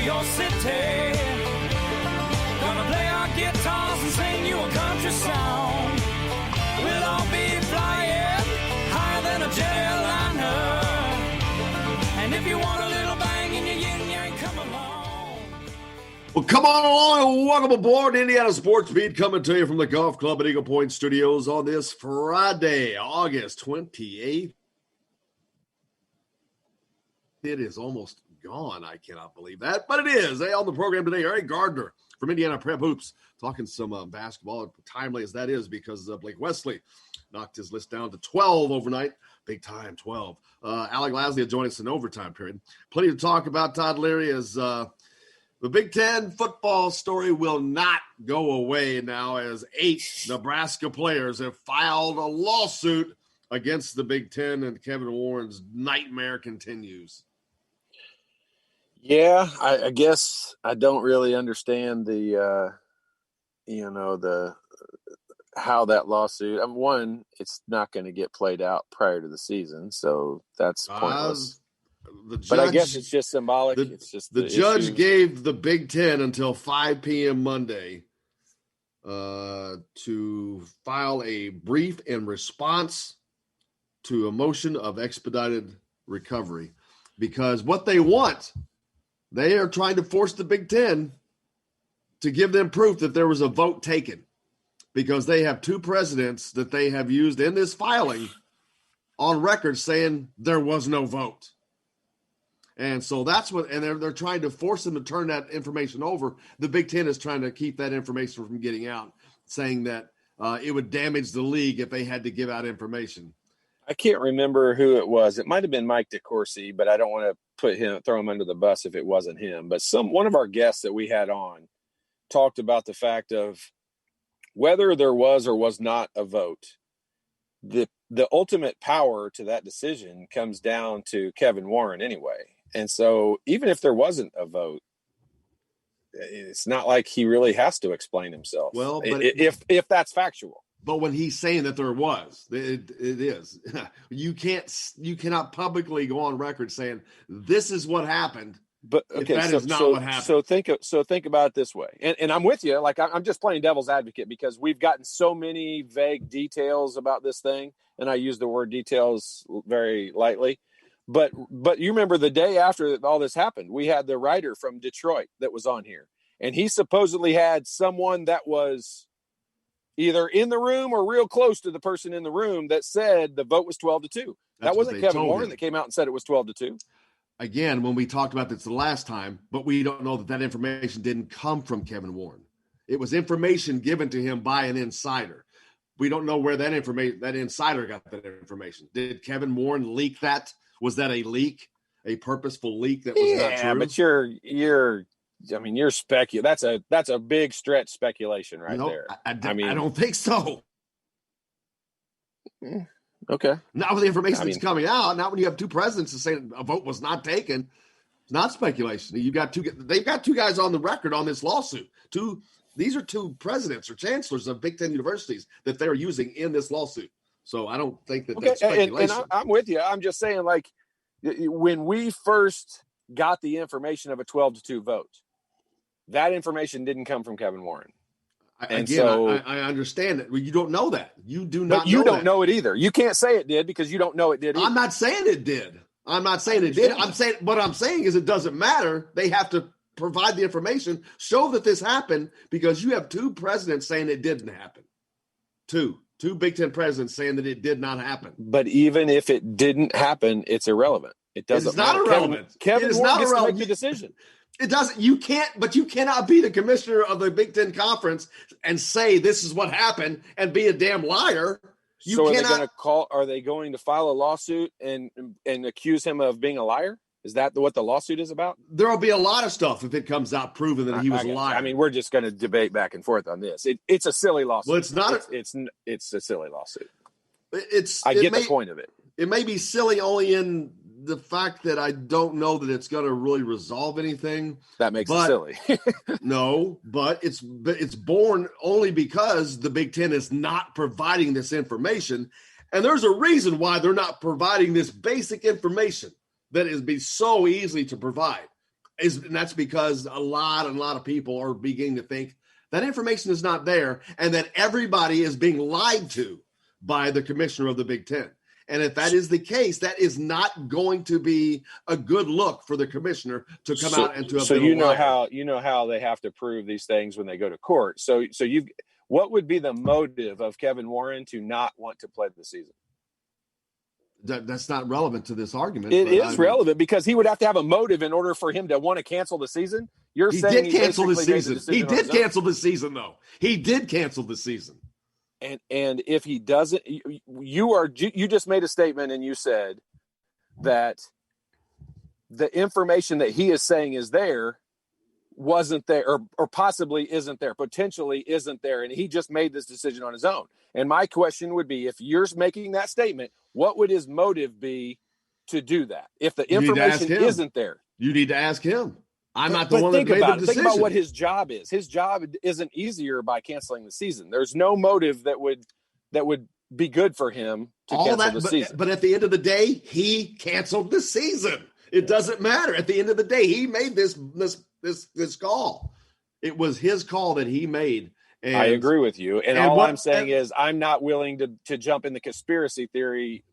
your city. Gonna play our guitars and sing you a country song. We'll all be flying higher than a jetliner. And if you want a little bang in your yin-yang, come along. Well, come on along and welcome aboard Indiana Sports Beat, coming to you from the Golf Club at Eagle Point Studios on this Friday, August 28th. It is almost gone. I cannot believe that, but it is. Hey, on the program today, Eric Gardner from Indiana Prep Hoops, talking some basketball, timely as that is because Blake Wesley knocked his list down to 12 overnight. Big time, 12. Alec Lasley will join us in overtime period. Plenty to talk about. Todd Leary as the Big Ten football story will not go away now as 8 Nebraska players have filed a lawsuit against the Big Ten, and Kevin Warren's nightmare continues. Yeah, I guess I don't really understand the how that lawsuit. One, it's not going to get played out prior to the season, so that's pointless. But I guess it's just symbolic. It's just the judge gave the Big Ten until 5 p.m. Monday to file a brief in response to a motion of expedited recovery, because what they want. They are trying to force the Big Ten to give them proof that there was a vote taken, because they have 2 presidents that they have used in this filing on record saying there was no vote. And so that's what, and they're trying to force them to turn that information over. The Big Ten is trying to keep that information from getting out, saying that it would damage the league if they had to give out information. I can't remember who it was. It might have been Mike DeCourcy, but I don't want to throw him under the bus if it wasn't him. But one of our guests that we had on talked about the fact of whether there was or was not a vote. The ultimate power to that decision comes down to Kevin Warren anyway. And so even if there wasn't a vote, it's not like he really has to explain himself. Well, but if that's factual. But when he's saying that there was, it is. You cannot publicly go on record saying this is what happened. But okay, that is not what happened. So think about it this way, and I'm with you. Like I'm just playing devil's advocate because we've gotten so many vague details about this thing, and I use the word details very lightly. But you remember the day after all this happened, we had the writer from Detroit that was on here, and he supposedly had someone that was either in the room or real close to the person in the room that said the vote was 12-2. That wasn't Kevin Warren that came out and said it was 12-2. Again, when we talked about this the last time, but we don't know that information didn't come from Kevin Warren. It was information given to him by an insider. We don't know where that insider got that information. Did Kevin Warren leak that? Was that a leak, a purposeful leak that was not true? Yeah, but you're speculating. That's a big stretch speculation there. I don't think so. Okay. Not with the information that's coming out. Not when you have 2 presidents to say a vote was not taken. It's not speculation. They've got 2 guys on the record on this lawsuit. These are 2 presidents or chancellors of Big Ten universities that they're using in this lawsuit. So I don't think that's speculation. And I'm with you. I'm just saying, like, when we first got the information of a 12-2 vote, that information didn't come from Kevin Warren. I understand that. Well, you don't know that. You do not. But you don't know it either. You can't say it did because you don't know it did either. I'm not saying it did. I'm saying what I'm saying is it doesn't matter. They have to provide the information, show that this happened, because you have 2 presidents saying it didn't happen. Two Big Ten presidents saying that it did not happen. But even if it didn't happen, it's irrelevant. It doesn't. It's not irrelevant. Kevin Warren gets to make the decision. It doesn't. You cannot be the commissioner of the Big Ten Conference and say this is what happened and be a damn liar. Are they going to file a lawsuit and accuse him of being a liar? Is that what the lawsuit is about? There will be a lot of stuff if it comes out proving that he was a liar. I mean, we're just going to debate back and forth on this. It's a silly lawsuit. Well, it's not. It's a silly lawsuit. I get the point of it. It may be silly only in the fact that I don't know that it's going to really resolve anything. That makes it silly. No, but it's born only because the Big Ten is not providing this information. And there's a reason why they're not providing this basic information that is be so easy to provide. And that's because a lot of people are beginning to think that information is not there and that everybody is being lied to by the commissioner of the Big Ten. And if that is the case, that is not going to be a good look for the commissioner to come out and to have been a liar. You know how they have to prove these things when they go to court. So what would be the motive of Kevin Warren to not want to play the season? That's not relevant to this argument. It is relevant because he would have to have a motive in order for him to want to cancel the season. You're saying he did cancel the season. He did cancel the season, though. He did cancel the season. And if he doesn't, you just made a statement and you said that the information that he is saying is there wasn't there, or possibly isn't there, potentially isn't there, and he just made this decision on his own. And my question would be, if you're making that statement, what would his motive be to do that? If the information isn't there, you need to ask him. I'm not the one that made the decision. Think about what his job is. His job isn't easier by canceling the season. There's no motive that would be good for him to cancel the season. But at the end of the day, he canceled the season. It doesn't matter. At the end of the day, he made this call. It was his call that he made. And I agree with you. And all I'm saying is I'm not willing to jump in the conspiracy theory.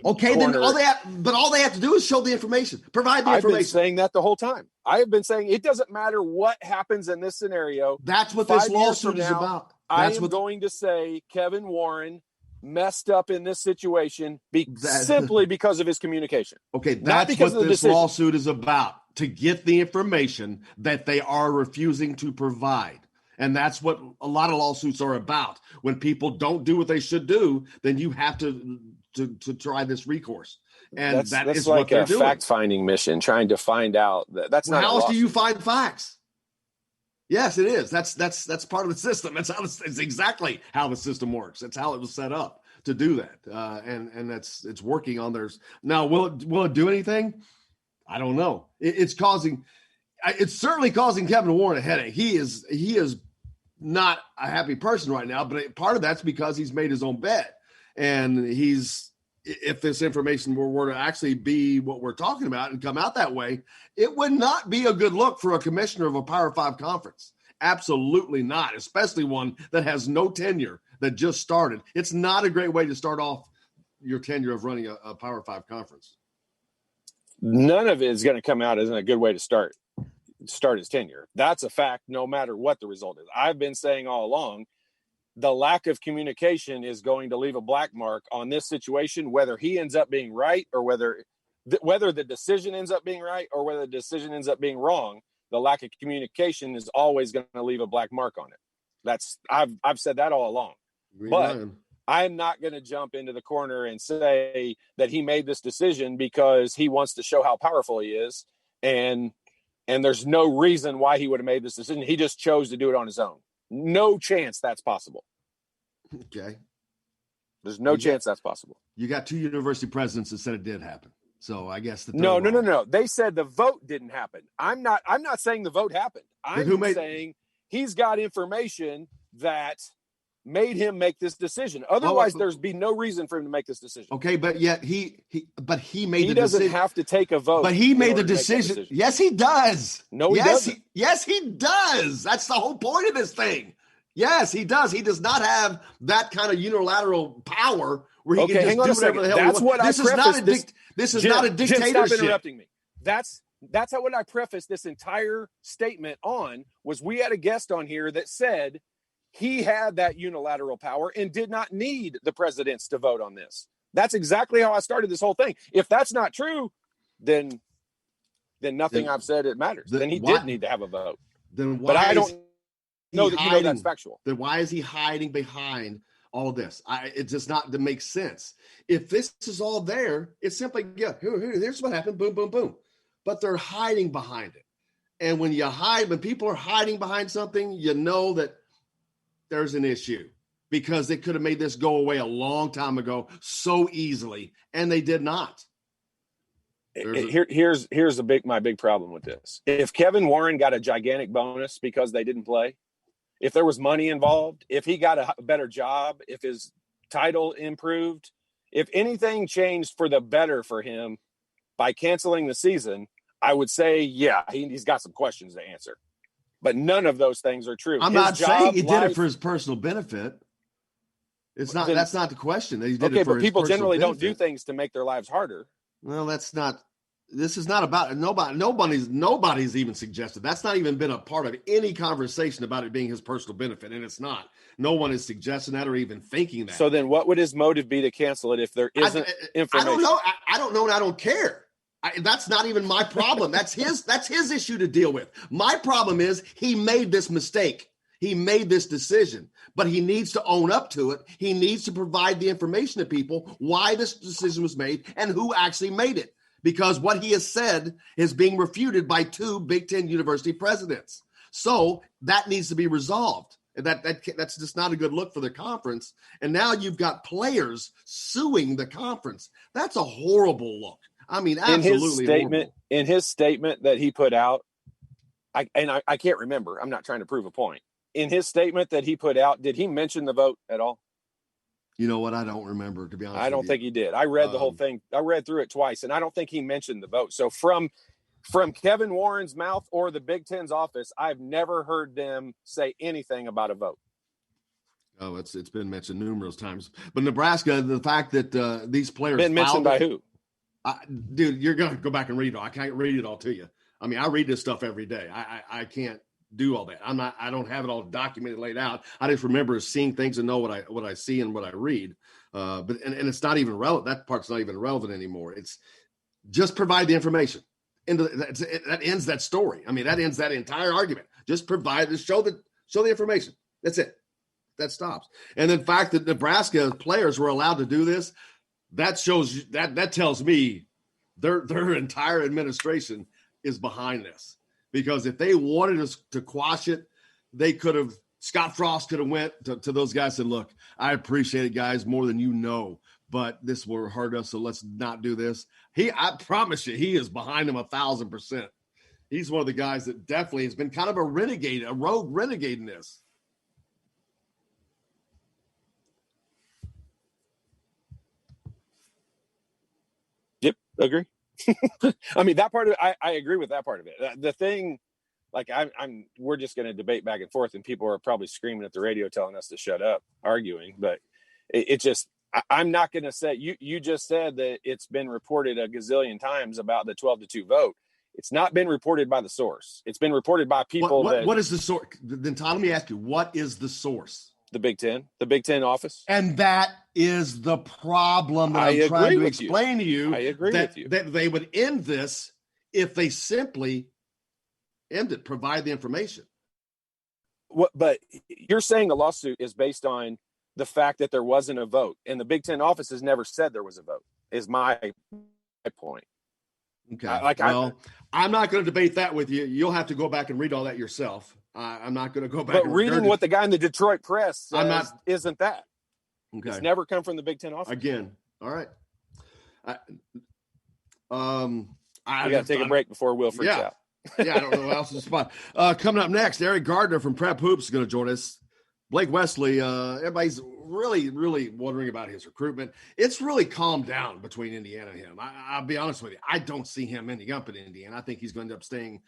Okay, corner. Then all they have to do is show the information, provide the information. I've been saying that the whole time. I have been saying it doesn't matter what happens in this scenario. That's what this lawsuit is about. I am going to say Kevin Warren messed up in this situation simply because of his communication. Okay, that's what this lawsuit is about, to get the information that they are refusing to provide. And that's what a lot of lawsuits are about. When people don't do what they should do, then you have to try this recourse. And that's like what they're doing. Fact-finding mission, trying to find out that's not. How else do you find facts? Yes, it is. That's part of the system. It's exactly how the system works. That's how it was set up to do that. And it's working on theirs. Now, will it do anything? I don't know. It's certainly causing Kevin Warren a headache. He is not a happy person right now, but part of that's because he's made his own bed. And if this information were to actually be what we're talking about and come out that way, it would not be a good look for a commissioner of a Power 5 conference. Absolutely not, especially one that has no tenure, that just started. It's not a great way to start off your tenure of running a Power 5 conference. None of it is going to come out as a good way to start his tenure. That's a fact, no matter what the result is. I've been saying all along, the lack of communication is going to leave a black mark on this situation, whether he ends up being right or whether the decision ends up being right or whether the decision ends up being wrong. The lack of communication is always going to leave a black mark on it. I've said that all along. But I'm not going to jump into the corner and say that he made this decision because he wants to show how powerful he is. And there's no reason why he would have made this decision. He just chose to do it on his own. No chance that's possible. Okay. There's no chance that's possible. You got two university presidents that said it did happen. So I guess No. They said the vote didn't happen. I'm not saying the vote happened. I'm saying he's got information that made him make this decision. Otherwise, there's be no reason for him to make this decision. Okay, but yet he made the decision. He doesn't have to take a vote. But he made the decision. Yes, he does. No, he doesn't. Yes, he does. That's the whole point of this thing. Yes, he does. He does not have that kind of unilateral power where he can just do whatever the hell he wants. This is not a dictatorship. Jim, stop interrupting me. That's what I prefaced this entire statement on, was we had a guest on here that said he had that unilateral power and did not need the presidents to vote on this. That's exactly how I started this whole thing. If that's not true, then nothing I've said it matters. Then he did need to have a vote. But I don't know that you know that's factual. Then why is he hiding behind all of this? It does not make sense. If this is all there, it's simply, here's what happened, boom, boom, boom. But they're hiding behind it. And when people are hiding behind something, you know that there's an issue, because they could have made this go away a long time ago so easily, and they did not. Here's my big problem with this. If Kevin Warren got a gigantic bonus because they didn't play, if there was money involved, if he got a better job, if his title improved, if anything changed for the better for him by canceling the season, I would say, yeah, he's got some questions to answer. But none of those things are true. I'm not saying he did it for his personal benefit. It's not. That's not the question. That he did it for but people generally benefit. don't do things to make their lives harder. Well, that's not. This is not about nobody's even suggested. That's not even been a part of any conversation about it being his personal benefit, and it's not. No one is suggesting that or even thinking that. So then, what would his motive be to cancel it if there isn't information? I don't know. I don't know, and I don't care. That's not even my problem. That's his issue to deal with. My problem is he made this mistake. He made this decision, but he needs to own up to it. He needs to provide the information to people why this decision was made and who actually made it. Because what he has said is being refuted by 2 Big Ten university presidents. So that needs to be resolved. And that's just not a good look for the conference. And now you've got players suing the conference. That's a horrible look. I mean, absolutely horrible. In his statement that he put out, I can't remember. I'm not trying to prove a point. In his statement that he put out, did he mention the vote at all? You know what? I don't remember, to be honest. I don't think he did. I read the whole thing. I read through it twice, and I don't think he mentioned the vote. So from Kevin Warren's mouth or the Big Ten's office, I've never heard them say anything about a vote. Oh, it's been mentioned numerous times. But Nebraska, the fact that these players been mentioned by who? Dude, you're gonna go back and read it all. I can't read it all to you. I mean, I read this stuff every day. I can't do all that. I don't have it all documented, laid out. I just remember seeing things and know what I see and what I read. But it's not even relevant. That part's not even relevant anymore. It's just provide the information. And that ends that story. I mean, that ends that entire argument. Just provide, show the information. That's it. That stops. And the fact that Nebraska players were allowed to do this, that shows that tells me their entire administration is behind this. Because if they wanted us to quash it, they could have. Scott Frost could have went to those guys and said, "Look, I appreciate it, guys, more than you know, but this will hurt us, so let's not do this." I promise you, he is behind them 1,000%. He's one of the guys that definitely has been kind of a renegade, a rogue renegade in this. Yep, agree. I mean, that part of it, I agree with that part of it. The thing, like, we're just going to debate back and forth, and people are probably screaming at the radio telling us to shut up, arguing. But it just, I'm not going to say, you just said that it's been reported a gazillion times about the 12-2 vote. It's not been reported by the source. It's been reported by people. What is the source? Then, Todd, let me ask you, what is the source? The Big Ten office. And that is the problem that I'm trying to explain to you. I agree with you. That they would end this if they simply end it, provide the information. But you're saying the lawsuit is based on the fact that there wasn't a vote, and the Big Ten office has never said there was a vote, is my point. Okay. I'm not going to debate that with you. You'll have to go back and read all that yourself. I'm not going to go back. But reading what the guy in the Detroit Press says isn't that. Okay. It's never come from the Big Ten office. Again. All right. We got to take a break before Will freaks out. Yeah, I don't know what else is spot. Coming up next, Eric Gardner from Prep Hoops is going to join us. Blake Wesley, everybody's really, really wondering about his recruitment. It's really calmed down between Indiana and him. I'll be honest with you. I don't see him ending up in Indiana. I think he's going to end up staying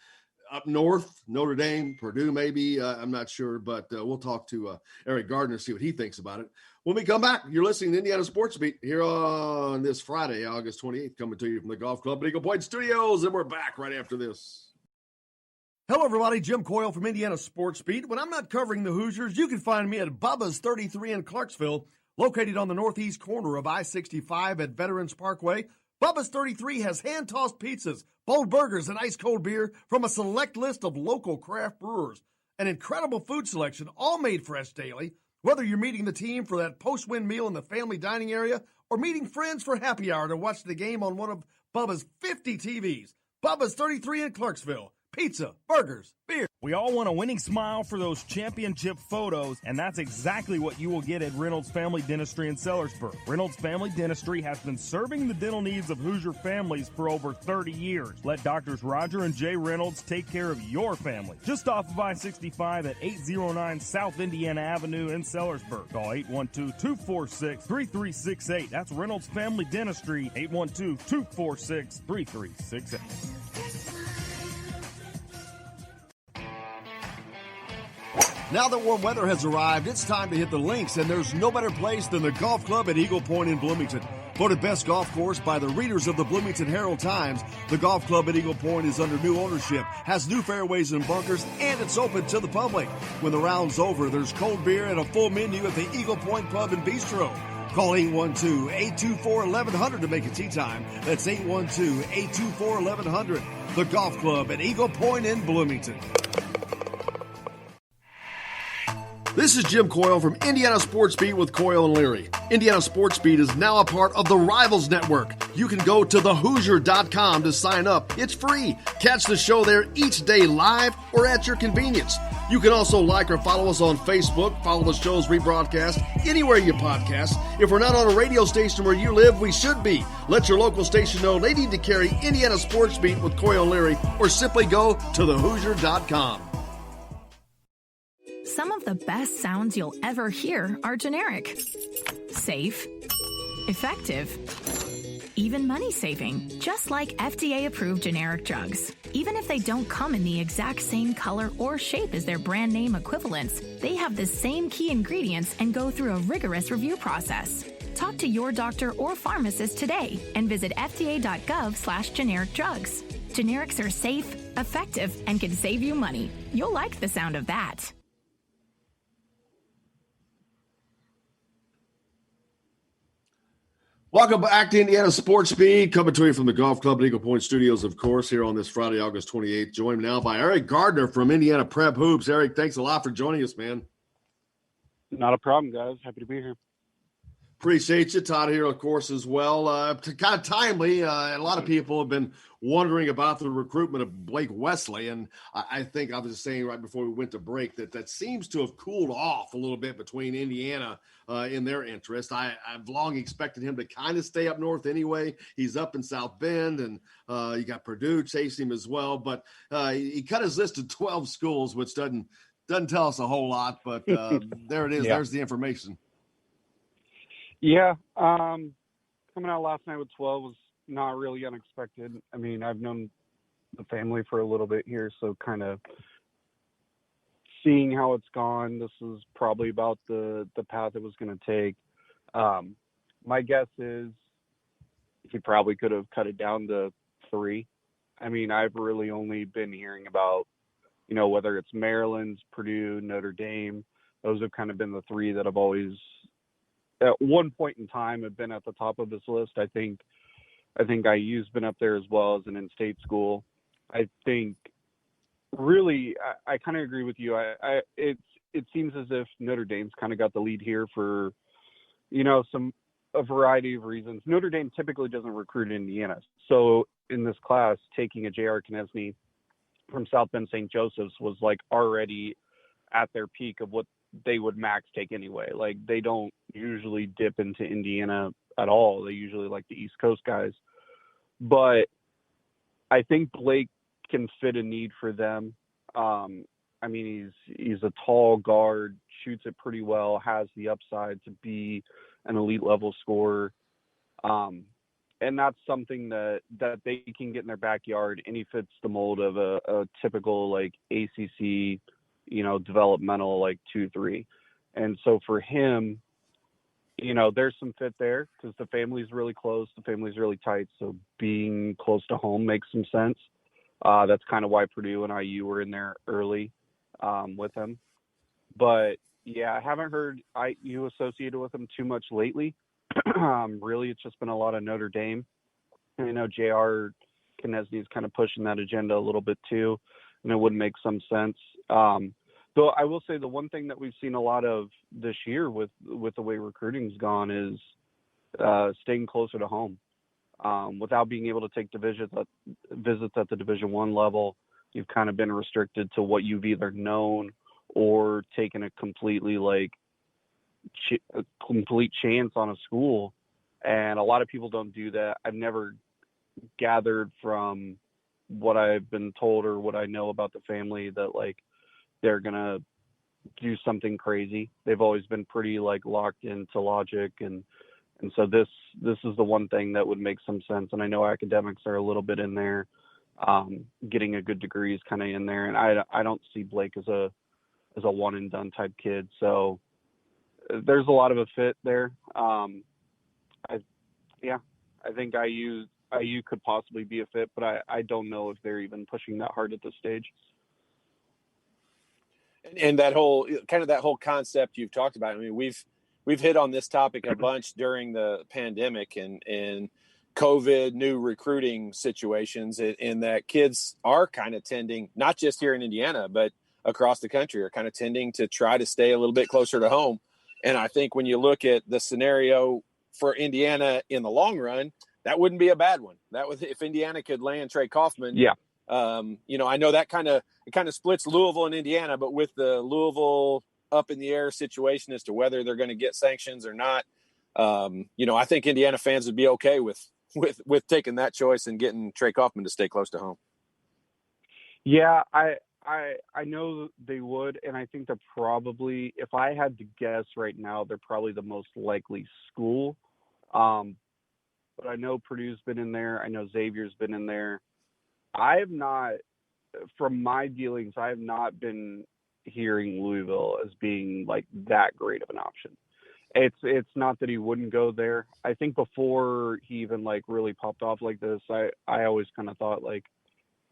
up north, Notre Dame, Purdue maybe. I'm not sure, but we'll talk to Eric Gardner, see what he thinks about it. When we come back, you're listening to Indiana Sports Beat here on this Friday, August 28th, coming to you from the Golf Club at Eagle Point Studios, and we're back right after this. Hello, everybody. Jim Coyle from Indiana Sports Beat. When I'm not covering the Hoosiers, you can find me at Bubba's 33 in Clarksville, located on the northeast corner of I-65 at Veterans Parkway. Bubba's 33 has hand-tossed pizzas, bold burgers, and ice-cold beer from a select list of local craft brewers. An incredible food selection, all made fresh daily. Whether you're meeting the team for that post-win meal in the family dining area or meeting friends for happy hour to watch the game on one of Bubba's 50 TVs. Bubba's 33 in Clarksville. Pizza, burgers, beer. We all want a winning smile for those championship photos, and that's exactly what you will get at Reynolds Family Dentistry in Sellersburg. Reynolds Family Dentistry has been serving the dental needs of Hoosier families for over 30 years. Let Doctors Roger and Jay Reynolds take care of your family. Just off of I-65 at 809 South Indiana Avenue in Sellersburg. Call 812-246-3368. That's Reynolds Family Dentistry, 812-246-3368. Now that warm weather has arrived, it's time to hit the links, and there's no better place than the golf club at Eagle Point in Bloomington. Voted best golf course by the readers of the Bloomington Herald-Times, the golf club at Eagle Point is under new ownership, has new fairways and bunkers, and it's open to the public. When the round's over, there's cold beer and a full menu at the Eagle Point Pub and Bistro. Call 812-824-1100 to make a tee time. That's 812-824-1100. The golf club at Eagle Point in Bloomington. This is Jim Coyle from Indiana Sports Beat with Coyle and Leary. Indiana Sports Beat is now a part of the Rivals Network. You can go to thehoosier.com to sign up. It's free. Catch the show there each day live or at your convenience. You can also like or follow us on Facebook, follow the show's rebroadcast anywhere you podcast. If we're not on a radio station where you live, we should be. Let your local station know they need to carry Indiana Sports Beat with Coyle and Leary, or simply go to thehoosier.com. Some of the best sounds you'll ever hear are generic, safe, effective, even money-saving, just like FDA-approved generic drugs. Even if they don't come in the exact same color or shape as their brand name equivalents, they have the same key ingredients and go through a rigorous review process. Talk to your doctor or pharmacist today and visit fda.gov/generic drugs. Generics are safe, effective, and can save you money. You'll like the sound of that. Welcome back to Indiana Sports Beat, coming to you from the Golf Club at Eagle Point Studios, of course, here on this Friday, August 28th. Joined now by Eric Gardner from Indiana Prep Hoops. Eric, thanks a lot for joining us, man. Not a problem, guys. Happy to be here. Appreciate you. Todd here, of course, as well. Kind of timely. A lot of people have been wondering about the recruitment of Blake Wesley, and I think I was just saying right before we went to break that seems to have cooled off a little bit between Indiana in their interest. I've long expected him to kind of stay up north anyway. He's up in South Bend, and you got Purdue chasing him as well, but he cut his list to 12 schools, which doesn't tell us a whole lot, but there it is. Yeah. There's the information. Yeah. Coming out last night with 12 was not really unexpected. I mean, I've known the family for a little bit here, so kind of seeing how it's gone, this is probably about the path it was going to take. My guess is he probably could have cut it down to 3. I mean, I've really only been hearing about, whether it's Maryland, Purdue, Notre Dame. Those have kind of been the 3 that have always, at one point in time, have been at the top of this list. I think IU's been up there as well as an in-state school. I think really, I kind of agree with you. It seems as if Notre Dame's kind of got the lead here for, a variety of reasons. Notre Dame typically doesn't recruit in Indiana. So in this class, taking a J.R. Knesny from South Bend St. Joseph's was like already at their peak of what they would max take anyway. Like, they don't usually dip into Indiana at all. They usually like the East Coast guys. But I think Blake can fit a need for them. I mean, he's a tall guard, shoots it pretty well, has the upside to be an elite level scorer. And that's something that they can get in their backyard, and he fits the mold of a typical like ACC, developmental like 2-3. And so for him, there's some fit there because the family's really close, the family's really tight. So being close to home makes some sense. That's kind of why Purdue and IU were in there early with him. But yeah, I haven't heard IU associated with him too much lately. Really, it's just been a lot of Notre Dame. And I know J.R. Knesny is kind of pushing that agenda a little bit too, and it would make some sense. Though I will say the one thing that we've seen a lot of this year with the way recruiting's gone is staying closer to home. Without being able to take visits at the Division I level, you've kind of been restricted to what you've either known or taken a completely a complete chance on a school. And a lot of people don't do that. I've never gathered from what I've been told or what I know about the family that they're going to do something crazy. They've always been pretty locked into logic. And so this is the one thing that would make some sense. And I know academics are a little bit in there. Getting a good degree is kind of in there. And I don't see Blake as a a one and done type kid. So there's a lot of a fit there. I think IU could possibly be a fit, but I don't know if they're even pushing that hard at this stage. And that whole concept you've talked about. I mean, we've hit on this topic a bunch during the pandemic and COVID, new recruiting situations, in that kids are kind of tending, not just here in Indiana, but across the country, are kind of tending to try to stay a little bit closer to home. And I think when you look at the scenario for Indiana in the long run, that wouldn't be a bad one. That was, if Indiana could land Trey Kaufman. Yeah. I know that kind of splits Louisville and Indiana, but with the Louisville up in the air situation as to whether they're going to get sanctions or not, I think Indiana fans would be okay with taking that choice and getting Trey Kaufman to stay close to home. Yeah, I know they would, and I think they're probably, if I had to guess right now, they're probably the most likely school. But I know Purdue's been in there. I know Xavier's been in there. I have not, from my dealings, I have not been hearing Louisville as being like that great of an option. It's not that he wouldn't go there. I think before he even like really popped off like this, I always kind of thought like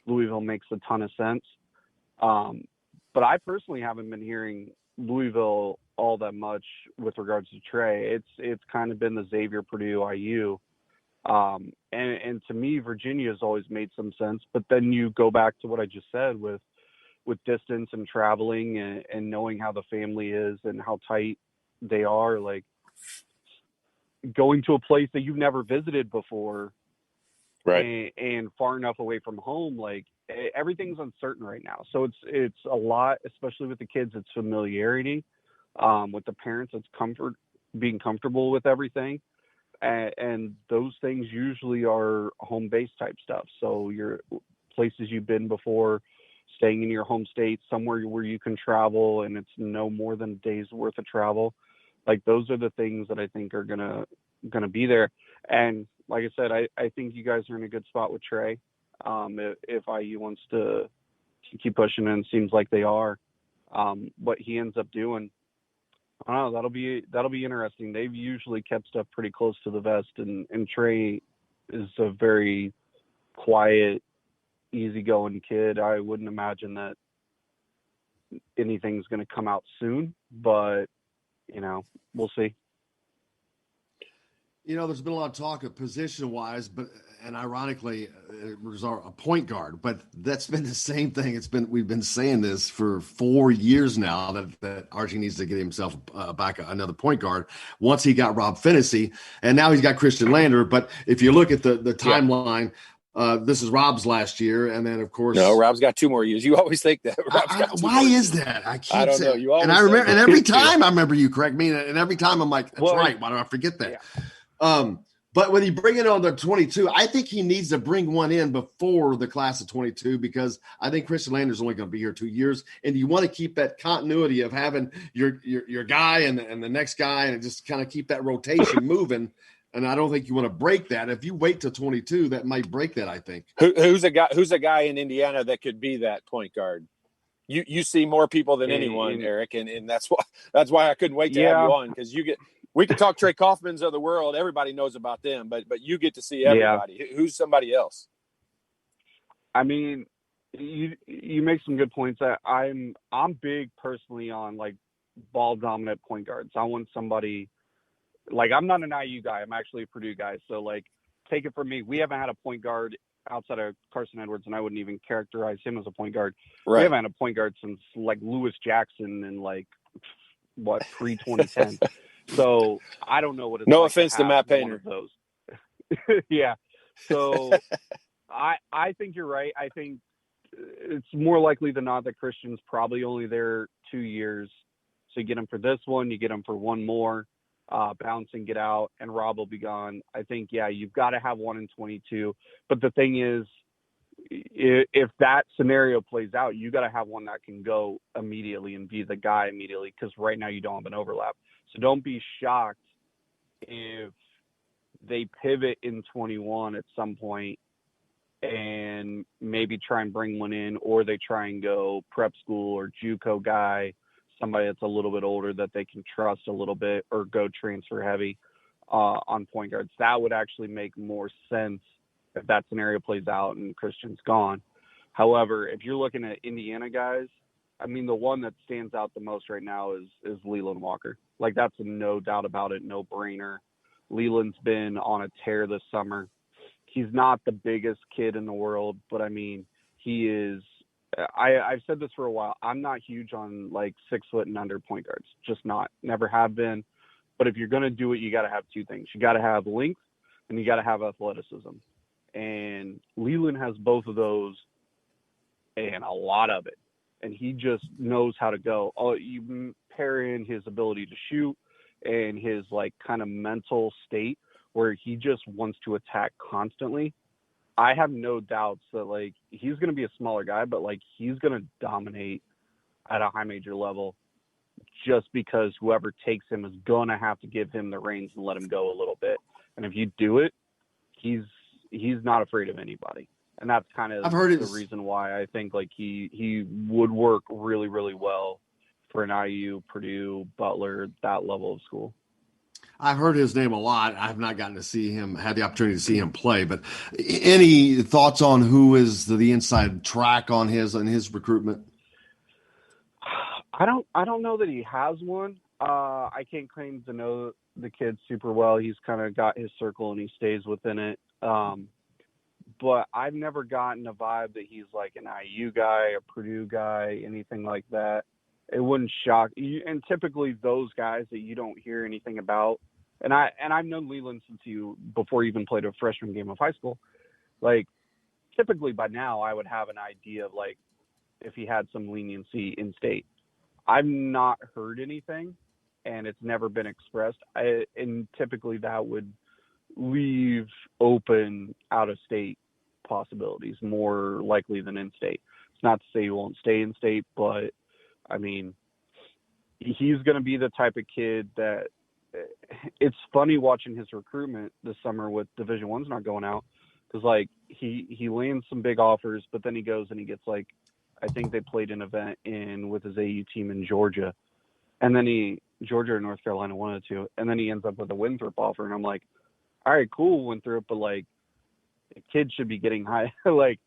Louisville makes a ton of sense. But I personally haven't been hearing Louisville all that much with regards to Trey. It's kind of been the Xavier, Purdue, IU. And to me, Virginia has always made some sense. But then you go back to what I just said with distance and traveling and knowing how the family is and how tight they are, like going to a place that you've never visited before, right, and far enough away from home, like everything's uncertain right now. So it's a lot, especially with the kids. It's familiarity. With the parents, it's being comfortable with everything. And those things usually are home base type stuff. So your places you've been before, staying in your home state, somewhere where you can travel and it's no more than a day's worth of travel. Like those are the things that I think are gonna be there. And like I said, I think you guys are in a good spot with Trey. If IU wants to keep pushing, and it seems like they are, what he ends up doing, I don't know, that'll be interesting. They've usually kept stuff pretty close to the vest, and Trey is a very quiet, easygoing kid. I wouldn't imagine that anything's going to come out soon, but we'll see. There's been a lot of talk of position-wise, and ironically, it was a point guard. But that's been the same thing. We've been saying this for 4 years now that Archie needs to get himself back another point guard. Once he got Rob Finney, and now he's got Christian Lander. But if you look at the timeline, this is Rob's last year, and then of course, no, Rob's got 2 more years. You always think that. Why is that? I don't know. You always and I remember, and every time I remember you correct me, and every time I'm like, that's right. Why do I forget that? Yeah. But when you bring it on the 22, I think he needs to bring one in before the class of 22, because I think Christian Lander's only going to be here 2 years, and you want to keep that continuity of having your guy and the next guy, and just kind of keep that rotation moving. And I don't think you want to break that. If you wait till 22, that might break that, I think. Who's a guy in Indiana that could be that point guard? You see more people than anyone, Eric, and that's why I couldn't wait to have you on, because we could talk Trey Kaufmans of the world. Everybody knows about them, but you get to see everybody. Yeah. Who's somebody else? I mean, you make some good points. I'm big personally on like ball dominant point guards. I want somebody, like, I'm not an IU guy. I'm actually a Purdue guy. So like, take it from me. We haven't had a point guard outside of Carson Edwards, and I wouldn't even characterize him as a point guard. Right. We haven't had a point guard since like Lewis Jackson in like pre-2010. So I don't know what it's no like offense to Matt Painter. Those. Yeah. So I think you're right. I think it's more likely than not that Christian's probably only there 2 years. So you get him for this one, you get him for one more, bounce and get out, and Rob will be gone. I think, yeah, you've got to have one in 22. But the thing is, if that scenario plays out, you got to have one that can go immediately and be the guy immediately, because right now you don't have an overlap. So don't be shocked if they pivot in 21 at some point and maybe try and bring one in, or they try and go prep school or JUCO guy somebody that's a little bit older that they can trust a little bit, or go transfer heavy on point guards. That would actually make more sense if that scenario plays out and Christian's gone. However, if you're looking at Indiana guys, I mean, the one that stands out the most right now is Leland Walker. Like, that's a no doubt about it, no brainer. Leland's been on a tear this summer. He's not the biggest kid in the world, but I mean, he is. I've said this for a while. I'm not huge on like 6 foot and under point guards. Just not. Never have been. But if you're going to do it, you got to have two things. You got to have length and you got to have athleticism. And Leland has both of those and a lot of it. And he just knows how to go. You pair in his ability to shoot and his like kind of mental state where he just wants to attack constantly. I have no doubts that like he's going to be a smaller guy, but like he's going to dominate at a high major level just because whoever takes him is going to have to give him the reins and let him go a little bit. And if you do it, he's not afraid of anybody. And that's kind of the reason why I think like he would work really, really well for an IU, Purdue, Butler, that level of school. I've heard his name a lot. I've not gotten to had the opportunity to see him play, but any thoughts on who is the inside track on his recruitment? I don't know that he has one. I can't claim to know the kid super well. He's kind of got his circle and he stays within it. But I've never gotten a vibe that he's like an IU guy, a Purdue guy, anything like that. It wouldn't shock you. And typically those guys that you don't hear anything about, and I've known Leland since before he even played a freshman game of high school. Like typically by now I would have an idea of like if he had some leniency in state. I've not heard anything, and it's never been expressed. And typically that would leave open out-of-state possibilities more likely than in-state. It's not to say he won't stay in-state, but I mean, he's going to be the type of kid that it's funny watching his recruitment this summer with Division I's not going out because like he lands some big offers, but then he goes and he gets like, I think they played an event with his AU team in Georgia, and then Georgia or North Carolina, one of the two, and then he ends up with a Winthrop offer, and I'm like, all right, cool, Winthrop, but like the kid should be getting high, like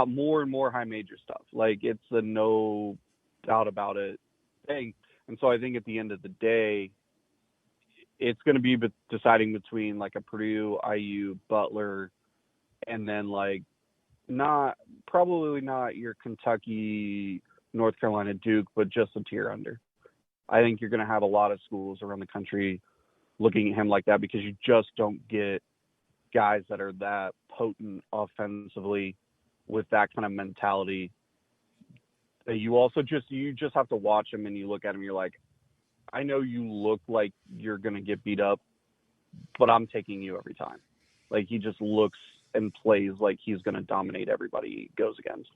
more and more high major stuff. Like it's a no doubt about it thing. And so I think at the end of the day, it's going to be deciding between like a Purdue, IU, Butler, and then like probably not your Kentucky, North Carolina, Duke, but just a tier under. I think you're going to have a lot of schools around the country looking at him like that because you just don't get guys that are that potent offensively with that kind of mentality. You also just have to watch him and you look at him, you're like, I know you look like you're going to get beat up, but I'm taking you every time. Like he just looks and plays like he's going to dominate everybody he goes against.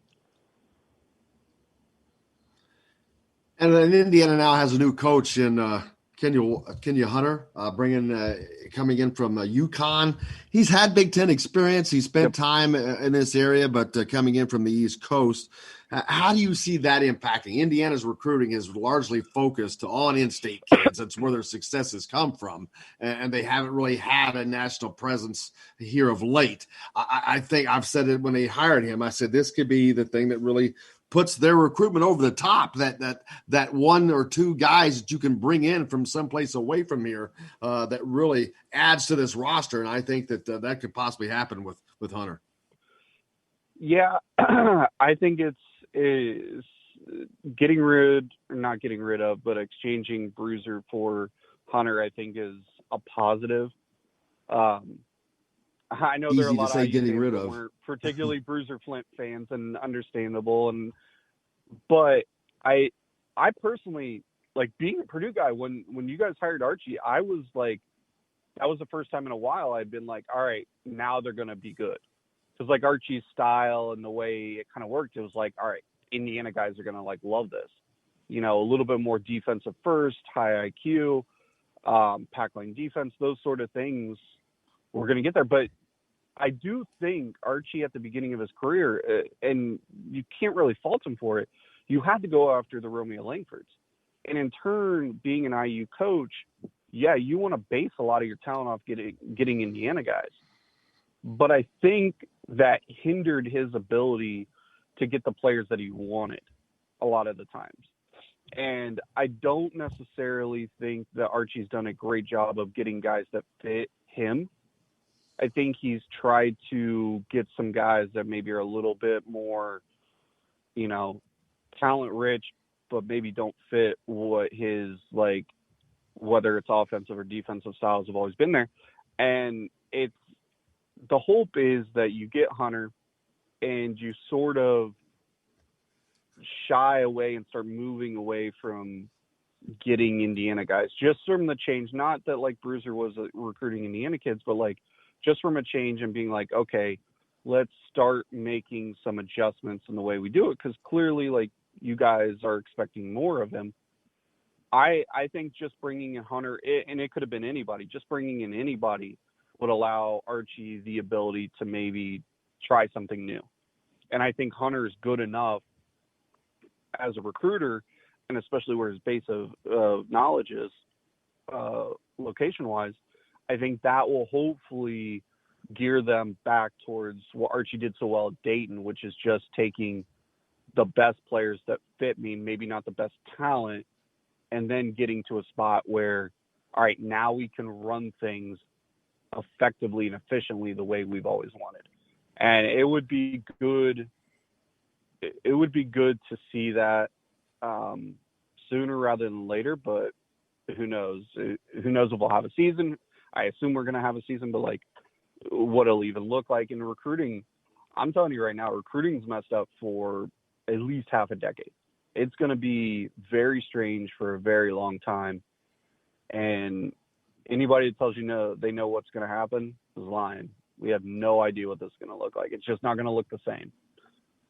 And then Indiana now has a new coach in Kenya Hunter, coming in from UConn. He's had Big Ten experience. He spent time in this area, but coming in from the East Coast. How do you see that impacting? Indiana's recruiting is largely focused on in-state kids. That's where their success has come from, and they haven't really had a national presence here of late. I think I've said it when they hired him. I said this could be the thing that really puts their recruitment over the top, that one or two guys that you can bring in from someplace away from here that really adds to this roster. And I think that could possibly happen with Hunter. Yeah, I think it's not getting rid of, but exchanging Bruiser for Hunter, I think is a positive. I know there are a lot of getting rid of, weren't particularly Bruiser Flint fans, and understandable. But I personally, like, being a Purdue guy, when you guys hired Archie, I was like, that was the first time in a while I'd been like, all right, now they're going to be good. Because like Archie's style and the way it kind of worked, it was like, all right, Indiana guys are going to like love this. You know, a little bit more defensive first, high IQ, pack line defense, those sort of things. We're going to get there. But I do think Archie at the beginning of his career, and you can't really fault him for it, you had to go after the Romeo Langfords. And in turn, being an IU coach, yeah, you want to base a lot of your talent off getting Indiana guys. But I think that hindered his ability to get the players that he wanted a lot of the times. And I don't necessarily think that Archie's done a great job of getting guys that fit him. I think he's tried to get some guys that maybe are a little bit more, talent rich, but maybe don't fit what his, whether it's offensive or defensive styles have always been there. And the hope is that you get Hunter and you sort of shy away and start moving away from getting Indiana guys, just from the change. Not that Bruiser was recruiting Indiana kids, but just from a change and being okay, let's start making some adjustments in the way we do it. Because clearly, you guys are expecting more of him. I think just bringing in Hunter, and it could have been anybody, just bringing in anybody would allow Archie the ability to maybe try something new. And I think Hunter is good enough as a recruiter, and especially where his base of knowledge is, location-wise, I think that will hopefully gear them back towards what Archie did so well at Dayton, which is just taking the best players that fit me, maybe not the best talent, and then getting to a spot where, all right, now we can run things effectively and efficiently the way we've always wanted. And it would be good. It would be good to see that sooner rather than later, but who knows? Who knows if we'll have a season? I assume we're going to have a season, but what it'll even look like in recruiting. I'm telling you right now, recruiting's messed up for at least half a decade. It's going to be very strange for a very long time. And anybody that tells you they know what's going to happen is lying. We have no idea what this is going to look like. It's just not going to look the same.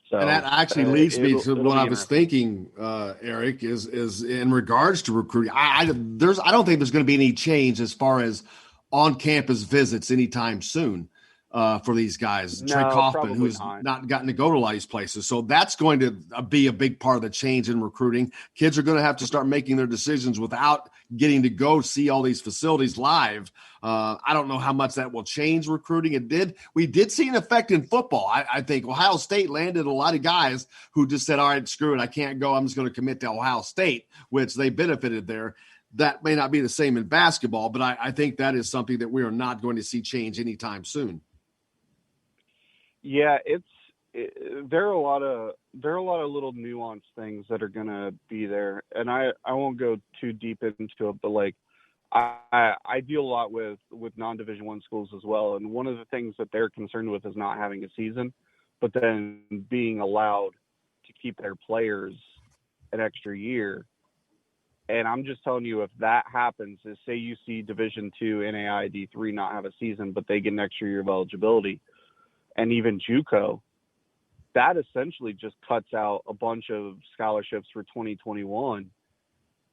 So, and that actually leads me to what I was thinking, Eric, is in regards to recruiting. I don't think there's going to be any change as far as on-campus visits anytime soon for these guys. No, Trey Kaufman, who's not gotten to go to a lot of these places. So that's going to be a big part of the change in recruiting. Kids are going to have to start making their decisions without getting to go see all these facilities live. I don't know how much that will change recruiting. We did see an effect in football. I think Ohio State landed a lot of guys who just said, all right, screw it, I can't go. I'm just going to commit to Ohio State, which they benefited there. That may not be the same in basketball, but I think that is something that we are not going to see change anytime soon. Yeah, there are a lot of little nuanced things that are going to be there, and I won't go too deep into it, but I deal a lot with non-Division I schools as well, and one of the things that they're concerned with is not having a season, but then being allowed to keep their players an extra year. And I'm just telling you, if that happens, is say you see Division II, NAI, D3 not have a season, but they get an extra year of eligibility, and even JUCO, that essentially just cuts out a bunch of scholarships for 2021,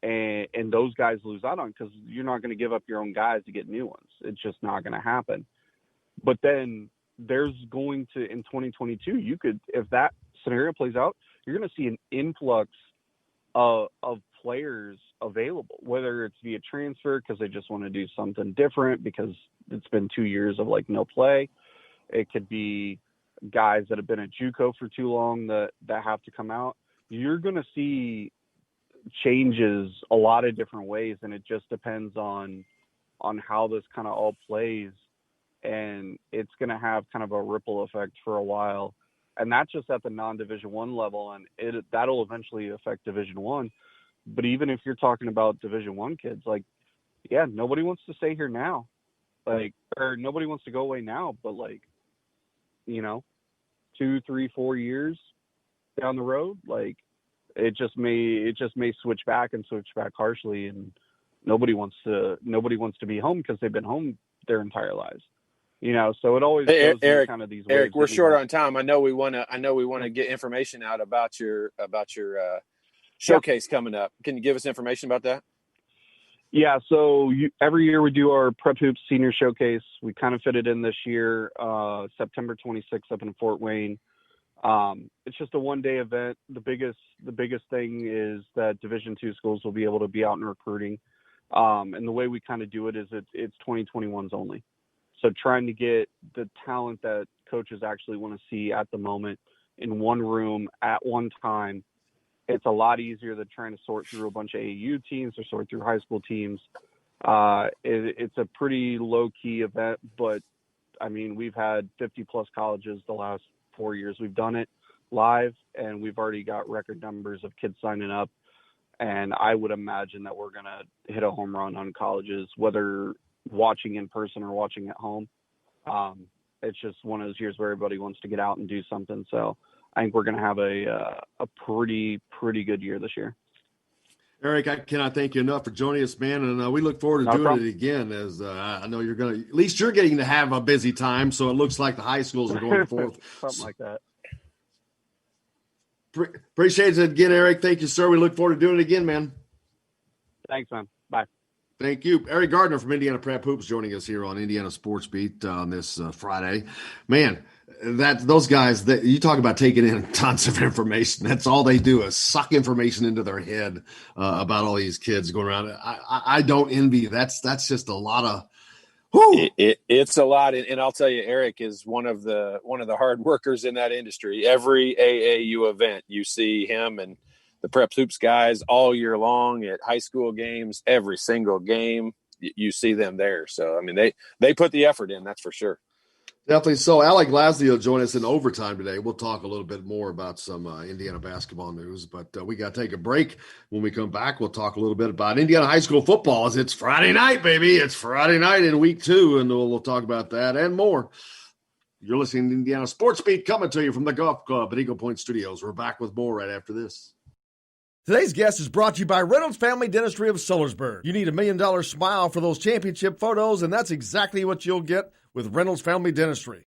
and those guys lose out on, because you're not going to give up your own guys to get new ones. It's just not going to happen. But then there's going to, in 2022, you could, if that scenario plays out, you're going to see an influx of players available, whether it's via transfer because they just want to do something different because it's been 2 years of no play. It could be guys that have been at JUCO for too long that have to come out. You're going to see changes a lot of different ways, and it just depends on how this kind of all plays, and it's going to have kind of a ripple effect for a while, and that's just at the non-Division I level, and that'll eventually affect Division I. But even if you're talking about Division I kids, nobody wants to stay here now, or nobody wants to go away now, but 2, 3, 4 years down the road, it just may switch back harshly, and nobody wants to be home because they've been home their entire lives. So it always goes Eric, kind of these ways. Eric, we're short on time. I know we want to get information out about your showcase coming up. Can you give us information about that? Yeah, so every year we do our Prep Hoops Senior Showcase. We kind of fit it in this year, September 26th up in Fort Wayne. It's just a one-day event. The biggest thing is that Division II schools will be able to be out and recruiting. And the way we kind of do it is it's 2021s only. So trying to get the talent that coaches actually want to see at the moment in one room at one time, it's a lot easier than trying to sort through a bunch of AAU teams or sort through high school teams. It's a pretty low-key event, but, I mean, we've had 50-plus colleges the last 4 years we've done it live, and we've already got record numbers of kids signing up. And I would imagine that we're going to hit a home run on colleges, whether watching in person or watching at home. It's just one of those years where everybody wants to get out and do something. So I think we're going to have a pretty good year this year. Eric, I cannot thank you enough for joining us, man. And we look forward to doing it again, as I know you're going to, at least you're getting to have a busy time. So it looks like the high schools are going forth. Something like that. Appreciate it again, Eric. Thank you, sir. We look forward to doing it again, man. Thanks, man. Bye. Thank you. Eric Gardner from Indiana Prep Hoops joining us here on Indiana Sports Beat on this Friday. Man, those guys, that you talk about taking in tons of information. That's all they do is suck information into their head about all these kids going around. I don't envy. That's just a lot of It's a lot, and I'll tell you, Eric is one of the hard workers in that industry. Every AAU event, you see him and the Prep Hoops guys all year long at high school games. Every single game, you see them there. So I mean, they put the effort in. That's for sure. Definitely so. Alec Lasley will join us in overtime today. We'll talk a little bit more about some Indiana basketball news, but we got to take a break. When we come back, we'll talk a little bit about Indiana high school football, as it's Friday night, baby. It's Friday night in week 2, and we'll talk about that and more. You're listening to Indiana Sports Beat, coming to you from the Golf Club at Eagle Point Studios. We're back with more right after this. Today's guest is brought to you by Reynolds Family Dentistry of Sellersburg. You need $1 million smile for those championship photos, and that's exactly what you'll get with Reynolds Family Dentistry.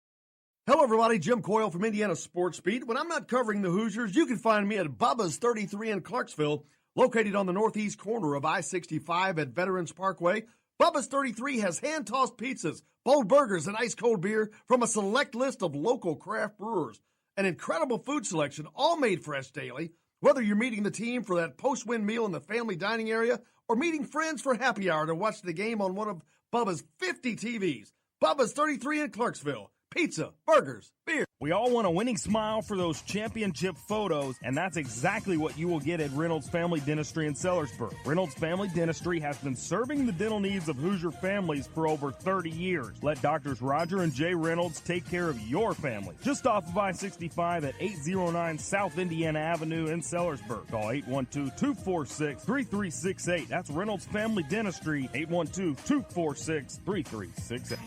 Hello, everybody. Jim Coyle from Indiana Sports Beat. When I'm not covering the Hoosiers, you can find me at Bubba's 33 in Clarksville, located on the northeast corner of I-65 at Veterans Parkway. Bubba's 33 has hand-tossed pizzas, bold burgers, and ice-cold beer from a select list of local craft brewers. An incredible food selection, all made fresh daily. Whether you're meeting the team for that post-win meal in the family dining area or meeting friends for happy hour to watch the game on one of Bubba's 50 TVs, Bubba's 33 in Clarksville. Pizza, burgers, beer. We all want a winning smile for those championship photos, and that's exactly what you will get at Reynolds Family Dentistry in Sellersburg. Reynolds Family Dentistry has been serving the dental needs of Hoosier families for over 30 years. Let Doctors Roger and Jay Reynolds take care of your family. Just off of I-65 at 809 South Indiana Avenue in Sellersburg. Call 812-246-3368. That's Reynolds Family Dentistry, 812-246-3368.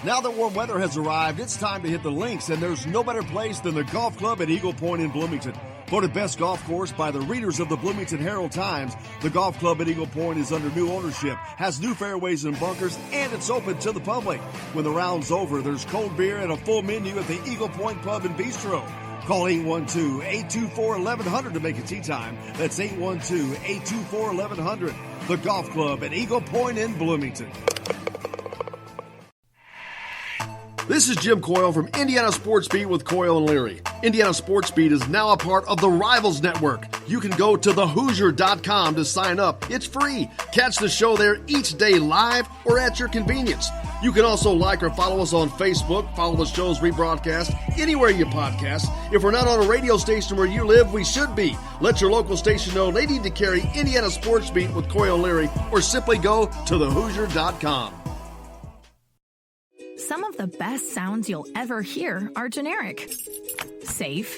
Now that warm weather has arrived, it's time to hit the links, and there's no better place than the golf club at Eagle Point in Bloomington. Voted best golf course by the readers of the Bloomington Herald-Times, the golf club at Eagle Point is under new ownership, has new fairways and bunkers, and it's open to the public. When the round's over, there's cold beer and a full menu at the Eagle Point Pub and Bistro. Call 812-824-1100 to make a tee time. That's 812-824-1100. The golf club at Eagle Point in Bloomington. This is Jim Coyle from Indiana Sports Beat with Coyle and Leary. Indiana Sports Beat is now a part of the Rivals Network. You can go to thehoosier.com to sign up. It's free. Catch the show there each day live or at your convenience. You can also like or follow us on Facebook, follow the show's rebroadcast anywhere you podcast. If we're not on a radio station where you live, we should be. Let your local station know they need to carry Indiana Sports Beat with Coyle and Leary, or simply go to thehoosier.com. Some of the best sounds you'll ever hear are generic, safe,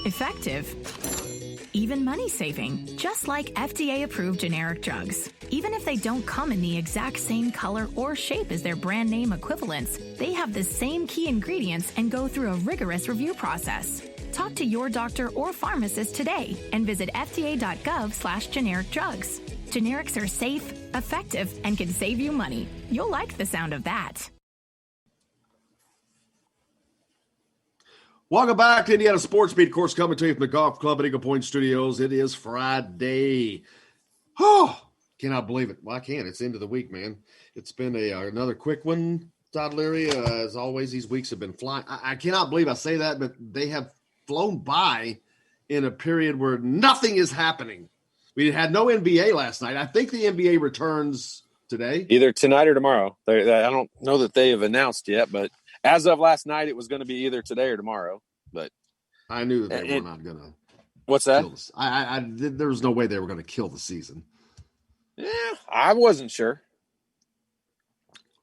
effective, even money-saving, just like FDA-approved generic drugs. Even if they don't come in the exact same color or shape as their brand name equivalents, they have the same key ingredients and go through a rigorous review process. Talk to your doctor or pharmacist today and visit fda.gov/generic drugs. Generics are safe, effective, and can save you money. You'll like the sound of that. Welcome back to Indiana Sports Beat, of course, coming to you from the Golf Club at Eagle Point Studios. It is Friday. Oh, Cannot believe it. Well, I can't. It's the end of the week, man. It's been another quick one, Todd Leary. As always, these weeks have been flying. I cannot believe I say that, but they have flown by in a period where nothing is happening. We had no NBA last night. I think the NBA returns today. Either tonight or tomorrow. I don't know that they have announced yet, but as of last night, it was going to be either today or tomorrow. But I knew that they were not going to. What's that? There was no way they were going to kill the season. Yeah, I wasn't sure.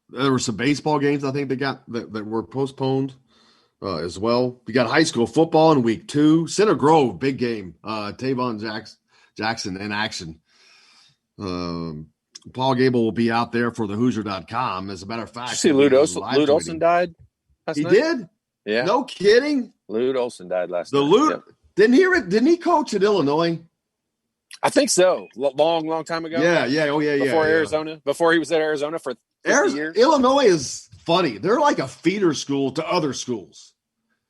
There were some baseball games I think that were postponed as well. We got high school football in week 2. Center Grove, big game. Tavon Jackson in action. Paul Gable will be out there for the Hoosier.com. As a matter of fact, did you see Lute Olson died last night? He did? Yeah. No kidding? Lute Olson died last night. Yep. Didn't he coach at Illinois? I think so. Long time ago. Yeah. Before Arizona. Before he was at Arizona for 50 years. Illinois is funny. They're like a feeder school to other schools.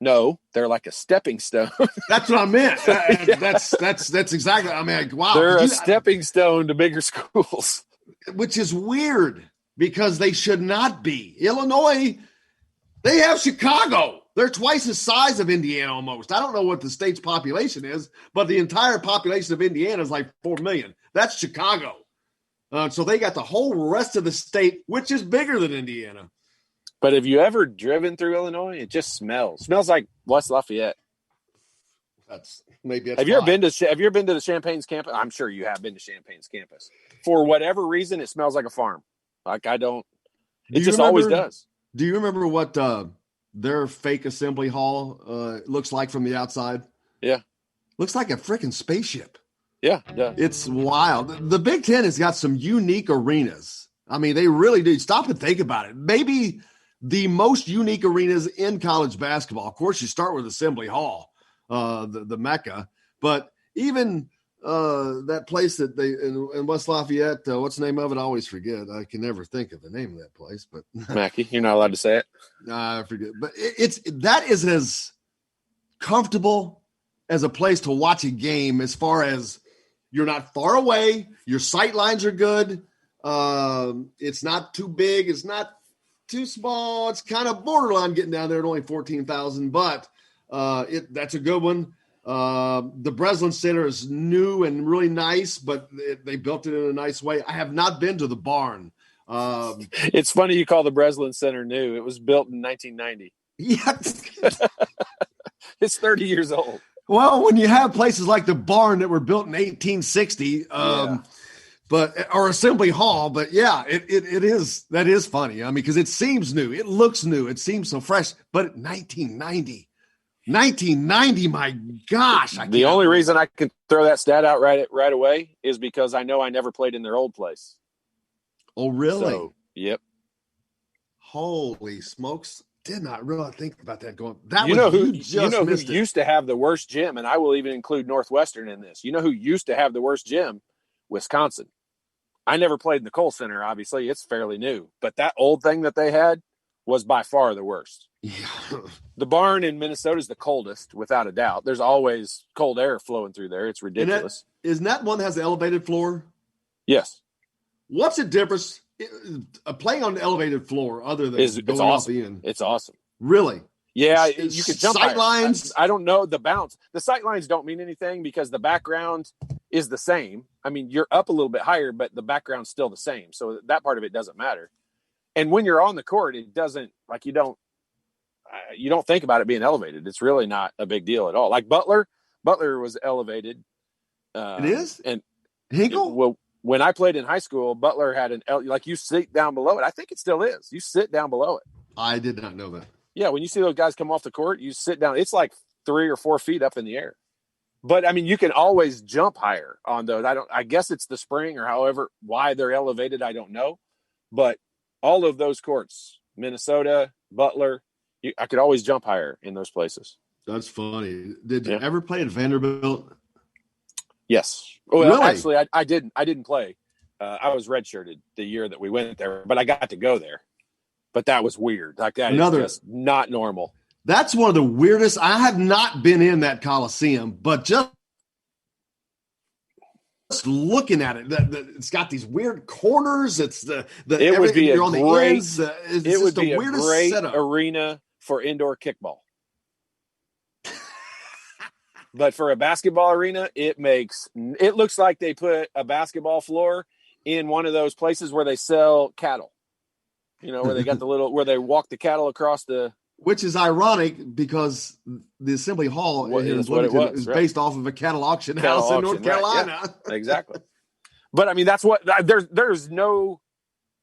No, they're like a stepping stone. That's what I meant. That's exactly. I mean, wow. They're a stepping stone to bigger schools. Which is weird because they should not be. Illinois, they have Chicago. They're twice the size of Indiana almost. I don't know what the state's population is, but the entire population of Indiana is like 4 million. That's Chicago. So they got the whole rest of the state, which is bigger than Indiana. But have you ever driven through Illinois? It just smells like West Lafayette. Have you ever been to the Champaign's campus? I'm sure you have been to Champaign's campus. For whatever reason, it smells like a farm. Like always does. Do you remember what their fake assembly hall looks like from the outside? Yeah. Looks like a freaking spaceship. Yeah. It's wild. The Big Ten has got some unique arenas. I mean, they really do. Stop and think about it. Maybe the most unique arenas in college basketball. Of course, you start with Assembly Hall, the Mecca. But even that place that they in West Lafayette, what's the name of it? I always forget. I can never think of the name of that place. But Mackey, you're not allowed to say it. I forget. But that is as comfortable as a place to watch a game, as far as you're not far away, your sight lines are good. It's not too big, it's not too small. It's kind of borderline getting down there at only 14,000, but that's a good one. The Breslin Center is new and really nice, but they built it in a nice way. I have not been to the barn. It's funny you call the Breslin Center new. It was built in 1990. Yeah. It's 30 years old. Well, when you have places like the barn that were built in 1860, or Assembly Hall, but yeah, it is. That is funny. I mean, because it seems new. It looks new. It seems so fresh. But 1990, my gosh. The only reason I can throw that stat out right away is because I know I never played in their old place. Oh, really? So, yep. Holy smokes. Did not really think about that going. Who used to have the worst gym, and I will even include Northwestern in this. You know who used to have the worst gym? Wisconsin. I never played in the Kohl Center, obviously. It's fairly new. But that old thing that they had was by far the worst. Yeah. The barn in Minnesota is the coldest, without a doubt. There's always cold air flowing through there. It's ridiculous. Isn't that one that has the elevated floor? Yes. What's the difference playing on the elevated floor other than going off the end? It's awesome. Really? Yeah, you could jump sight lines. I don't know the bounce. The sight lines don't mean anything because the background is the same. I mean, you're up a little bit higher, but the background's still the same. So that part of it doesn't matter. And when you're on the court, it doesn't you don't think about it being elevated. It's really not a big deal at all. Like Butler was elevated. It is? And Hinkle? Well, when I played in high school, Butler had you sit down below it. I think it still is. You sit down below it. I did not know that. Yeah, when you see those guys come off the court, you sit down. It's like 3 or 4 feet up in the air. But I mean, you can always jump higher on those. I guess it's the spring or however why they're elevated. I don't know. But all of those courts, Minnesota, Butler, I could always jump higher in those places. That's funny. Did you ever play at Vanderbilt? Yes. Well, really? Actually, I didn't. I didn't play. I was redshirted the year that we went there, but I got to go there. But that was weird. Like that is just not normal. That's one of the weirdest. I have not been in that Coliseum, but just looking at it, it's got these weird corners. It's it would be a great setup. arena for indoor kickball. But for a basketball arena, it looks like they put a basketball floor in one of those places where they sell cattle. Where they got where they walk the cattle across the. Which is ironic because the Assembly Hall is based off of a cattle auction house in North Carolina. Right, yeah, exactly. But I mean, that's what there's no.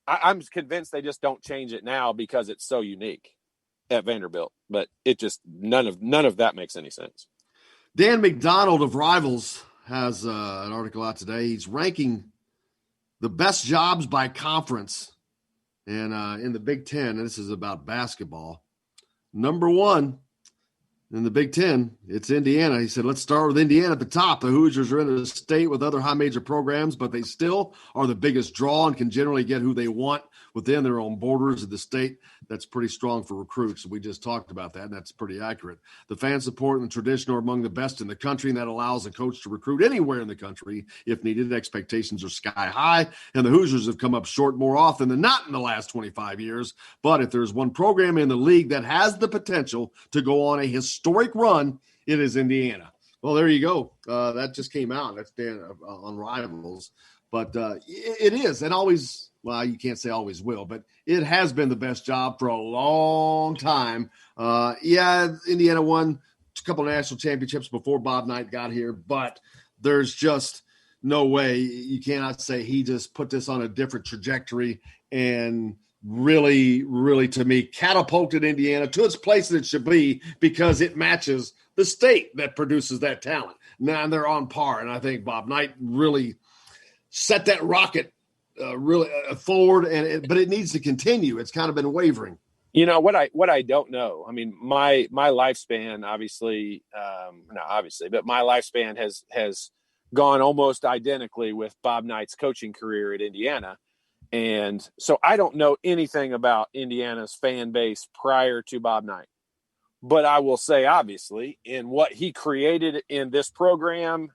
I'm convinced they just don't change it now because it's so unique at Vanderbilt. But it just none of that makes any sense. Dan McDonald of Rivals has an article out today. He's ranking the best jobs by conference, and in the Big Ten. And this is about basketball. Number one in the Big Ten, it's Indiana. He said, let's start with Indiana at the top. The Hoosiers are in a state with other high major programs, but they still are the biggest draw and can generally get who they want within their own borders of the state. That's pretty strong for recruits. We just talked about that, and that's pretty accurate. The fan support and the tradition are among the best in the country, and that allows a coach to recruit anywhere in the country if needed. Expectations are sky high, and the Hoosiers have come up short more often than not in the last 25 years. But if there's one program in the league that has the potential to go on a historic run, it is Indiana. Well, there you go. That just came out. That's Dan on Rivals. But it is, and always – well, you can't say always will, but it has been the best job for a long time. Indiana won a couple of national championships before Bob Knight got here, but there's just no way. You cannot say he just put this on a different trajectory and really, really, to me, catapulted Indiana to its place that it should be because it matches the state that produces that talent. Now they're on par, and I think Bob Knight really set that rocket really forward, but it needs to continue. It's kind of been wavering. What I don't know. I mean, my lifespan, obviously, but my lifespan has gone almost identically with Bob Knight's coaching career at Indiana, and so I don't know anything about Indiana's fan base prior to Bob Knight. But I will say, obviously, in what he created in this program.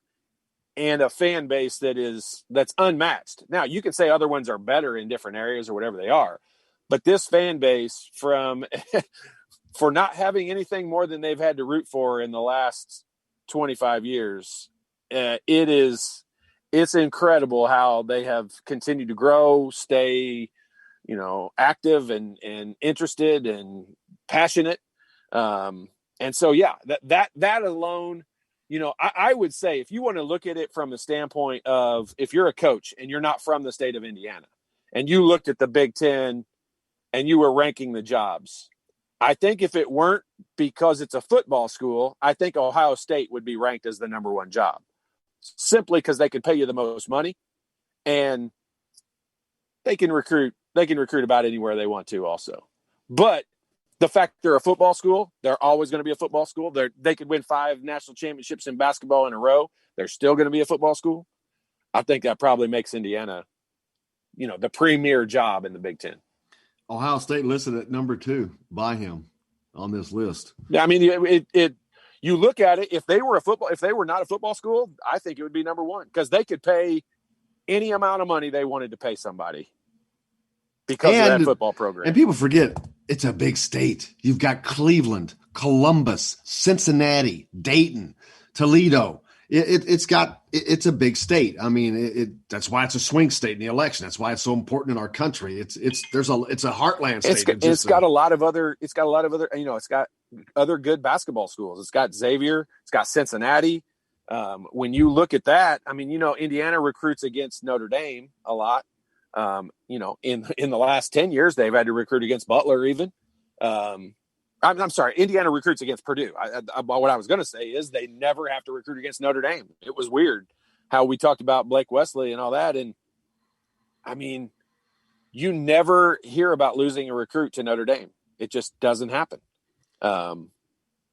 And a fan base that's unmatched. Now, you can say other ones are better in different areas or whatever they are, but this fan base for not having anything more than they've had to root for in the last 25 years, it's incredible how they have continued to grow, stay, active and interested and passionate. And so, yeah, that alone. I would say if you want to look at it from the standpoint of if you're a coach and you're not from the state of Indiana and you looked at the Big Ten and you were ranking the jobs, I think if it weren't because it's a football school, I think Ohio State would be ranked as the number one job simply because they could pay you the most money and they can recruit about anywhere they want to also. But the fact they're a football school, they're always going to be a football school. They could win 5 national championships in basketball in a row. They're still going to be a football school. I think that probably makes Indiana, the premier job in the Big Ten. Ohio State listed at number 2 by him on this list. Yeah, I mean, you look at it. If they were not a football school, I think it would be number 1 because they could pay any amount of money they wanted to pay somebody because of that football program. And people forget. It's a big state. You've got Cleveland, Columbus, Cincinnati, Dayton, Toledo. It's a big state. I mean, that's why it's a swing state in the election. That's why it's so important in our country. It's a heartland state. It's got a lot of other. It's got other good basketball schools. It's got Xavier. It's got Cincinnati. When you look at that, I mean, Indiana recruits against Notre Dame a lot. In the last 10 years, they've had to recruit against Butler even. I'm sorry, Indiana recruits against Purdue. What I was going to say is they never have to recruit against Notre Dame. It was weird how we talked about Blake Wesley and all that. And, I mean, you never hear about losing a recruit to Notre Dame. It just doesn't happen. And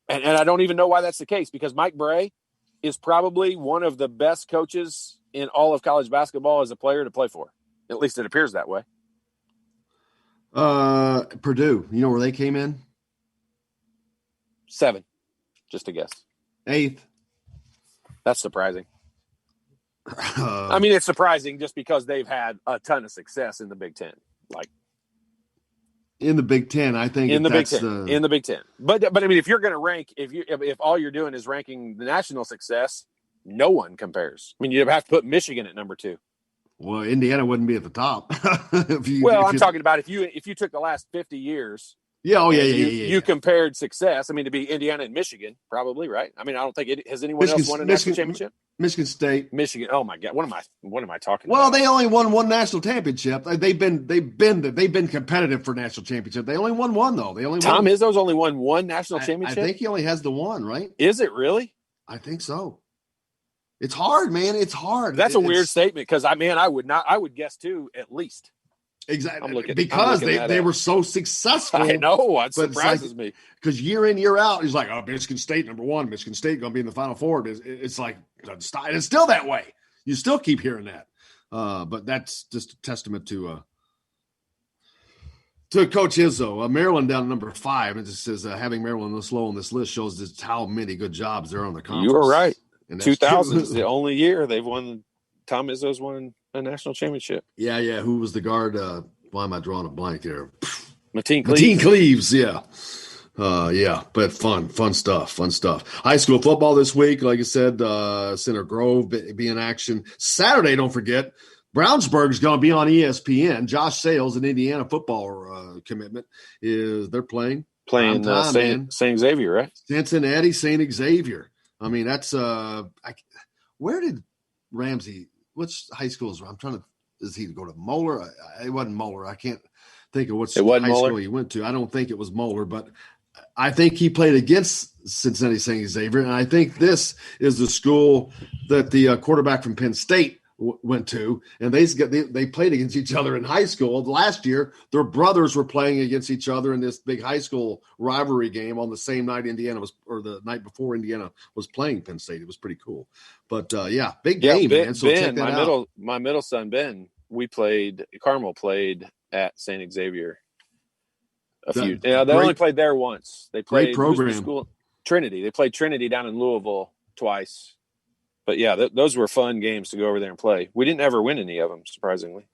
I don't even know why that's the case because Mike Bray is probably one of the best coaches in all of college basketball as a player to play for. At least it appears that way. Purdue, you know where they came in? 7, just a guess. 8th. That's surprising. I mean, it's surprising just because they've had a ton of success in the Big Ten. Like in the Big Ten, I think in the Big that's Ten, in the Big Ten. But I mean, if you're going to rank, if all you're doing is ranking the national success, no one compares. I mean, you have to put Michigan at number 2. Well, Indiana wouldn't be at the top. I'm talking about if you took the last 50 years. Yeah. You compared success. I mean, to be Indiana and Michigan, probably, right? I mean, I don't think has anyone else won a national championship. Michigan State, Michigan. Oh my God, what am I talking about? Well, they only won one national championship. They've been competitive for national championship. They only won one though. Tom Izzo's only won one national championship. I think he only has the one, right? Is it really? I think so. It's hard, man. It's hard. That's a weird statement because I would guess 2 at least. Exactly, because they were so successful. I know, it surprises me. Because year in, year out, he's like, oh, Michigan State, number 1. Michigan State going to be in the Final Four. It's like, it's still that way. You still keep hearing that. But that's just a testament to Coach Izzo. Maryland down to number 5. It just says having Maryland this low on this list shows just how many good jobs there are on the conference. You were right. 2000 is the only year they've won. Tom Izzo's won a national championship. Yeah. Who was the guard? Why am I drawing a blank here? Mateen Cleaves. Yeah. But fun stuff. High school football this week, like I said, Center Grove be in action. Saturday, don't forget, Brownsburg's going to be on ESPN. Josh Sales, an Indiana football commitment, they're playing St. Xavier, right? Cincinnati, St. Xavier. I mean, that's where did Ramsey? Which high schools? Does he go to Moeller? It wasn't Moeller. I can't think of which high school he went to. I don't think it was Moeller, but I think he played against Cincinnati St. Xavier, and I think this is the school that the quarterback from Penn State went to, and they played against each other in high school. Last year, their brothers were playing against each other in this big high school rivalry game on the same night the night before Indiana was playing Penn State. It was pretty cool. But big game, man. So check that out. My middle son Ben, Carmel played at St. Xavier they only played there once. They played great program. School, Trinity. They played Trinity down in Louisville twice. But yeah, those were fun games to go over there and play. We didn't ever win any of them, surprisingly.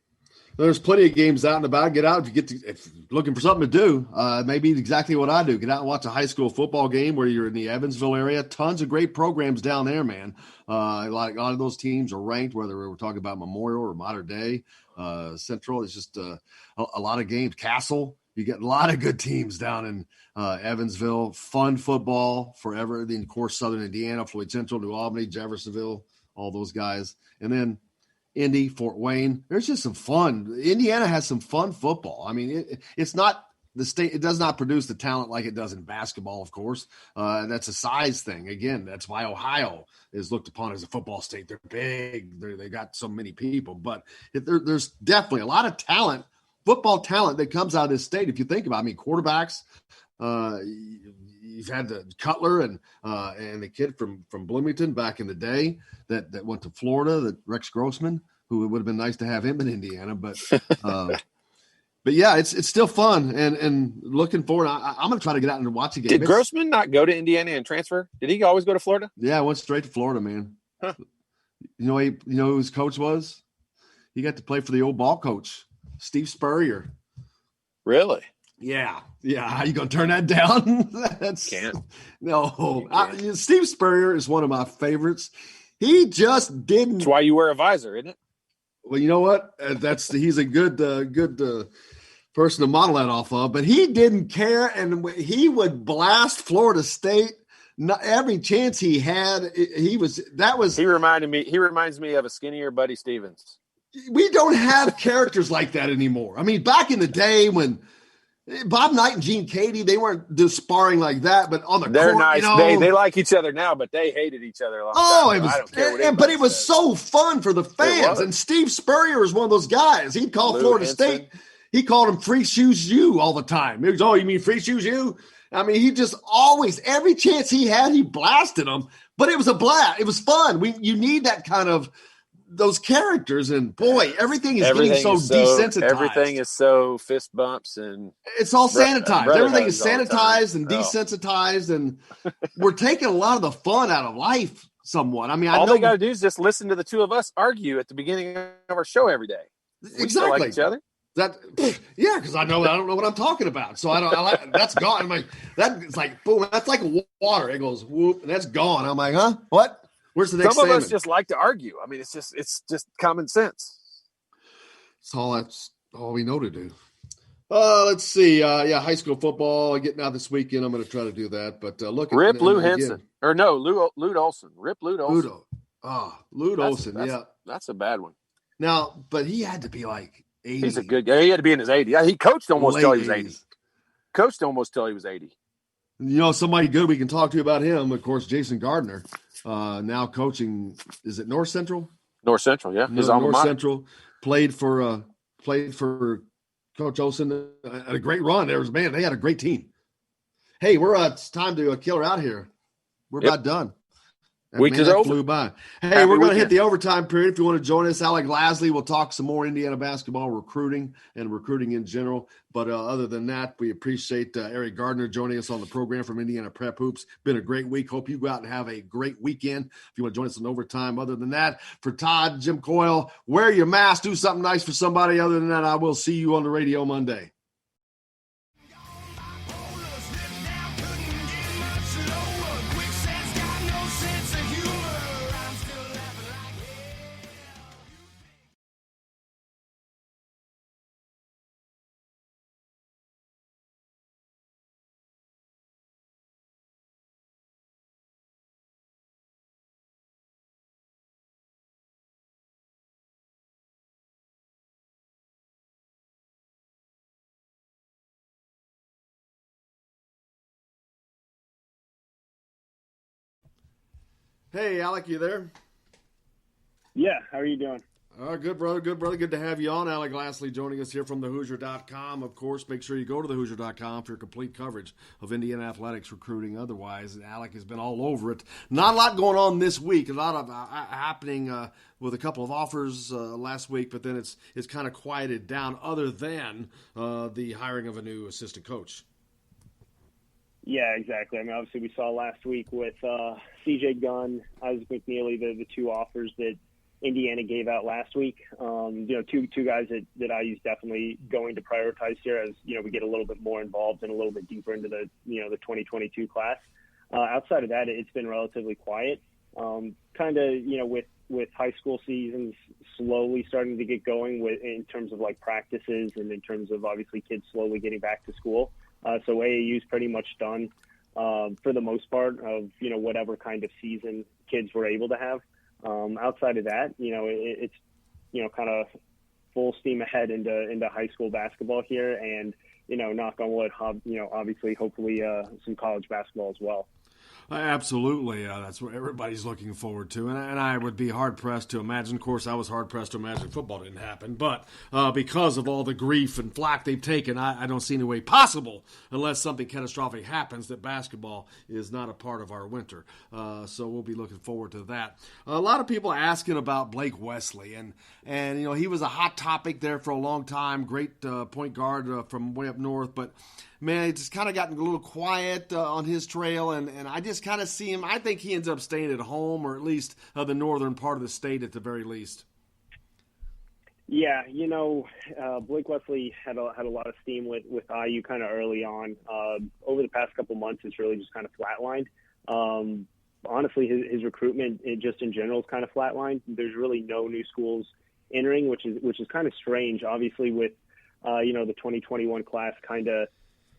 There's plenty of games out and about. Get out if you're looking for something to do. Maybe exactly what I do. Get out and watch a high school football game where you're in the Evansville area. Tons of great programs down there, man. A lot of those teams are ranked, whether we're talking about Memorial or Modern Day, Central. It's just a lot of games. Castle. You get a lot of good teams down in Evansville. Fun football forever. Then, of course, Southern Indiana, Floyd Central, New Albany, Jeffersonville, all those guys. And then Indy, Fort Wayne. There's just some fun. Indiana has some fun football. I mean, it's not the state. It does not produce the talent like it does in basketball, of course. That's a size thing. Again, that's why Ohio is looked upon as a football state. They're big. They got so many people. But there's definitely a lot of talent. Football talent that comes out of this state. If you think about it, I mean, quarterbacks, you've had the Cutler and the kid from Bloomington back in the day that went to Florida, that Rex Grossman, who it would have been nice to have him in Indiana. But yeah, it's still fun and looking forward. I'm going to try to get out and watch a game. Did Grossman not go to Indiana and transfer? Did he always go to Florida? Yeah, I went straight to Florida, man. Huh. You know who his coach was? He got to play for the old ball coach, Steve Spurrier. Really? Yeah. How you gonna turn that down? Can't. No. Steve Spurrier is one of my favorites. He just didn't. That's why you wear a visor, isn't it? Well, you know what? He's a good person to model that off of. But he didn't care, and he would blast Florida State. Every chance he had, He reminds me of a skinnier Buddy Stevens. We don't have characters like that anymore. I mean, back in the day when Bob Knight and Gene Cady, they weren't just sparring like that, but on the they're court, nice. They like each other now, but they hated each other a long time. I don't care but it was so fun for the fans. And Steve Spurrier is one of those guys. He'd call Florida State. He called them Free Shoes U all the time. It was, oh, you mean Free Shoes U? I mean, he just always, every chance he had, he blasted them. But it was a blast. It was fun. You need that kind of those characters, and boy, everything is desensitized. Everything is so fist bumps, and it's all sanitized. Everything is sanitized and desensitized, and we're taking a lot of the fun out of life somewhat. I mean, all they got to do is just listen to the two of us argue at the beginning of our show every day. We still like each other. Yeah, because I don't know what I'm talking about. So that's gone. I'm like, it's like boom, that's like water. It goes whoop, and that's gone. I'm like, huh? What? Where's the next Some of salmon? us just like to argue. I mean, it's just common sense. That's all we know to do. Let's see. High school football getting out this weekend. I'm going to try to do that. But look at Rip Lou Henson. Or no, Lute Olson. Rip Lute Olson. Lute Olson. That's a bad one. Now, but he had to be like 80. He's a good guy. He had to be in his 80s. Yeah, he coached almost till he was 80. 80s. Coached almost till he was 80. You know, somebody good we can talk to about him, of course, Jason Gardner, now coaching, is it North Central? North Central, yeah. His alma North mater. Central, played for Coach Olson. Had a great run. They had a great team. Hey, it's time to kill her out here. We're about done. Week is over. Flew by. Hey, Happy we're going to hit weekend. the overtime period. If you want to join us, Alec Lasley will talk some more Indiana basketball recruiting and recruiting in general. But other than that, we appreciate Eric Gardner joining us on the program from Indiana Prep Hoops. Been a great week. Hope you go out and have a great weekend. If you want to join us in overtime. Other than that, for Todd, Jim Coyle, wear your mask. Do something nice for somebody. Other than that, I will see you on the radio Monday. Hey, Alec, you there? Yeah, how are you doing? Good, brother. Good to have you on. Alec Lasley joining us here from thehoosier.com. Of course, make sure you go to thehoosier.com for your complete coverage of Indiana athletics, recruiting. Otherwise, Alec has been all over it. Not a lot going on this week. A lot of happening with a couple of offers last week, but then it's kind of quieted down other than the hiring of a new assistant coach. Yeah, exactly. I mean, obviously we saw last week with C.J. Gunn, Isaac McNeely, the two offers that Indiana gave out last week. Two guys that IU's definitely going to prioritize here as, we get a little bit more involved and a little bit deeper into the 2022 class. Outside of that, it's been relatively quiet. With high school seasons slowly starting to get going in terms of like practices and in terms of obviously kids slowly getting back to school. So AAU is pretty much done for the most part of, whatever kind of season kids were able to have. Outside of that, it's, kind of full steam ahead into high school basketball here and, knock on wood, obviously, hopefully some college basketball as well. Absolutely. That's what everybody's looking forward to. And I would be hard-pressed to imagine. Of course, I was hard-pressed to imagine football didn't happen. But because of all the grief and flack they've taken, I don't see any way possible, unless something catastrophic happens, that basketball is not a part of our winter. So we'll be looking forward to that. A lot of people asking about Blake Wesley. And he was a hot topic there for a long time. Great point guard from way up north. But man, it's just kind of gotten a little quiet on his trail, and I just kind of see him. I think he ends up staying at home, or at least the northern part of the state at the very least. Yeah, Blake Wesley had a lot of steam with IU kind of early on. Over the past couple months, it's really just kind of flatlined. Honestly, his recruitment, just in general, is kind of flatlined. There's really no new schools entering, which is kind of strange. Obviously, with the 2021 class kind of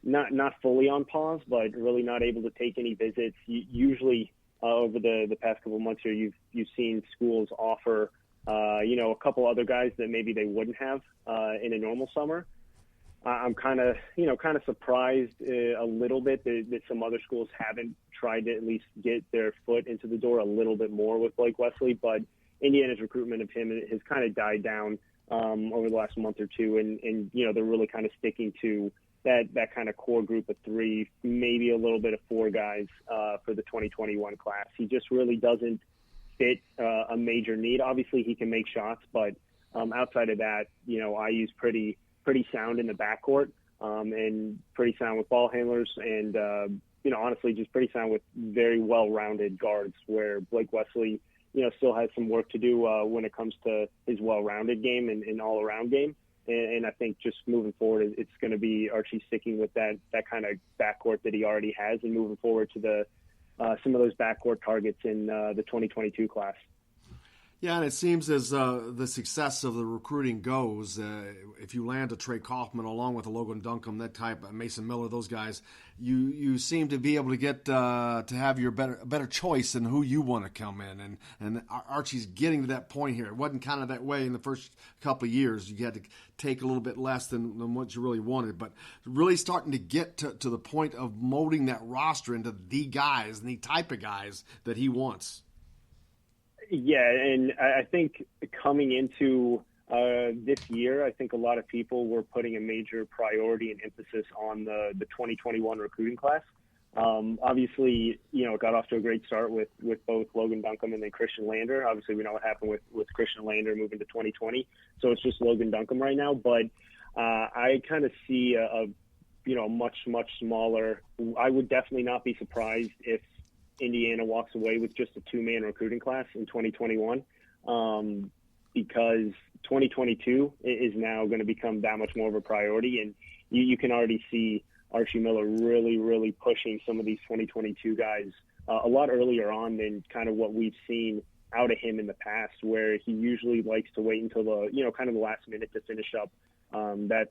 not fully on pause, but really not able to take any visits. Usually over the past couple of months here, you've seen schools offer, a couple other guys that maybe they wouldn't have in a normal summer. I'm kind of surprised a little bit that some other schools haven't tried to at least get their foot into the door a little bit more with Blake Wesley, but Indiana's recruitment of him has kind of died down over the last month or two, and they're really kind of sticking to that kind of core group of three, maybe a little bit of four guys for the 2021 class. He just really doesn't fit a major need. Obviously, he can make shots, but outside of that, IU's pretty sound in the backcourt and pretty sound with ball handlers. And, honestly just pretty sound with very well-rounded guards, where Blake Wesley, still has some work to do when it comes to his well-rounded game and all-around game. And I think just moving forward, it's going to be Archie sticking with that kind of backcourt that he already has, and moving forward to some of those backcourt targets in the 2022 class. Yeah, and it seems as the success of the recruiting goes, if you land a Trey Kaufman along with a Logan Duncombe, that type, Mason Miller, those guys, you seem to be able to get to have your better choice in who you want to come in, and Archie's getting to that point here. It wasn't kind of that way in the first couple of years. You had to take a little bit less than what you really wanted, but really starting to get to the point of molding that roster into the guys and the type of guys that he wants. Yeah, and I think coming into this year, I think a lot of people were putting a major priority and emphasis on the 2021 recruiting class. Obviously, it got off to a great start with both Logan Duncombe and then Christian Lander. Obviously, we know what happened with Christian Lander moving to 2020, so it's just Logan Duncombe right now. But I kind of see a much smaller. I would definitely not be surprised if Indiana walks away with just a two-man recruiting class in 2021, because 2022 is now going to become that much more of a priority. And you can already see Archie Miller really pushing some of these 2022 guys a lot earlier on than kind of what we've seen out of him in the past, where he usually likes to wait until the, kind of the last minute to finish up that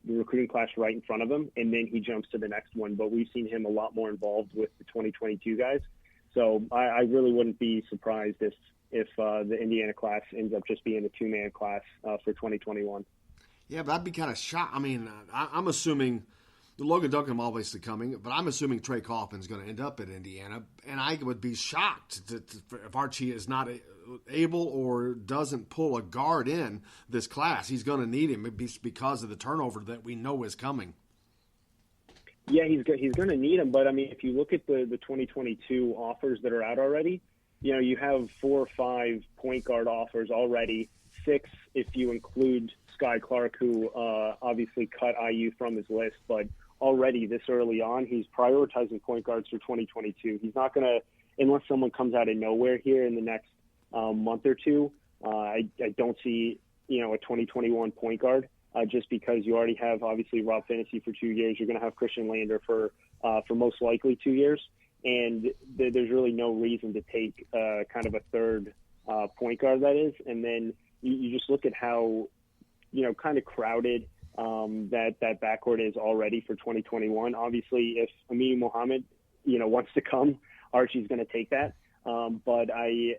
recruiting class right in front of him, and then he jumps to the next one. But we've seen him a lot more involved with the 2022 guys. So I really wouldn't be surprised if the Indiana class ends up just being a two-man class for 2021. Yeah, but I'd be kind of shocked. I mean, I'm assuming Logan Duncombe obviously coming, but I'm assuming Trey Kaufman's going to end up at Indiana, and I would be shocked if Archie is not able or doesn't pull a guard in this class. He's going to need him because of the turnover that we know is coming. Yeah, he's going to need him, but I mean, if you look at the 2022 offers that are out already, you have 4 or 5 point guard offers already, 6 if you include Sky Clark, who obviously cut IU from his list, but already this early on, he's prioritizing point guards for 2022. He's not going to, unless someone comes out of nowhere here in the next month or two. I don't see, a 2021 point guard just because you already have obviously Rob Finney for 2 years. You're going to have Christian Lander for most likely 2 years, and there's really no reason to take kind of a third point guard, that is. And then you just look at how kind of crowded that backcourt is already for 2021. Obviously, if Aminu Mohammed wants to come, Archie's going to take that. But a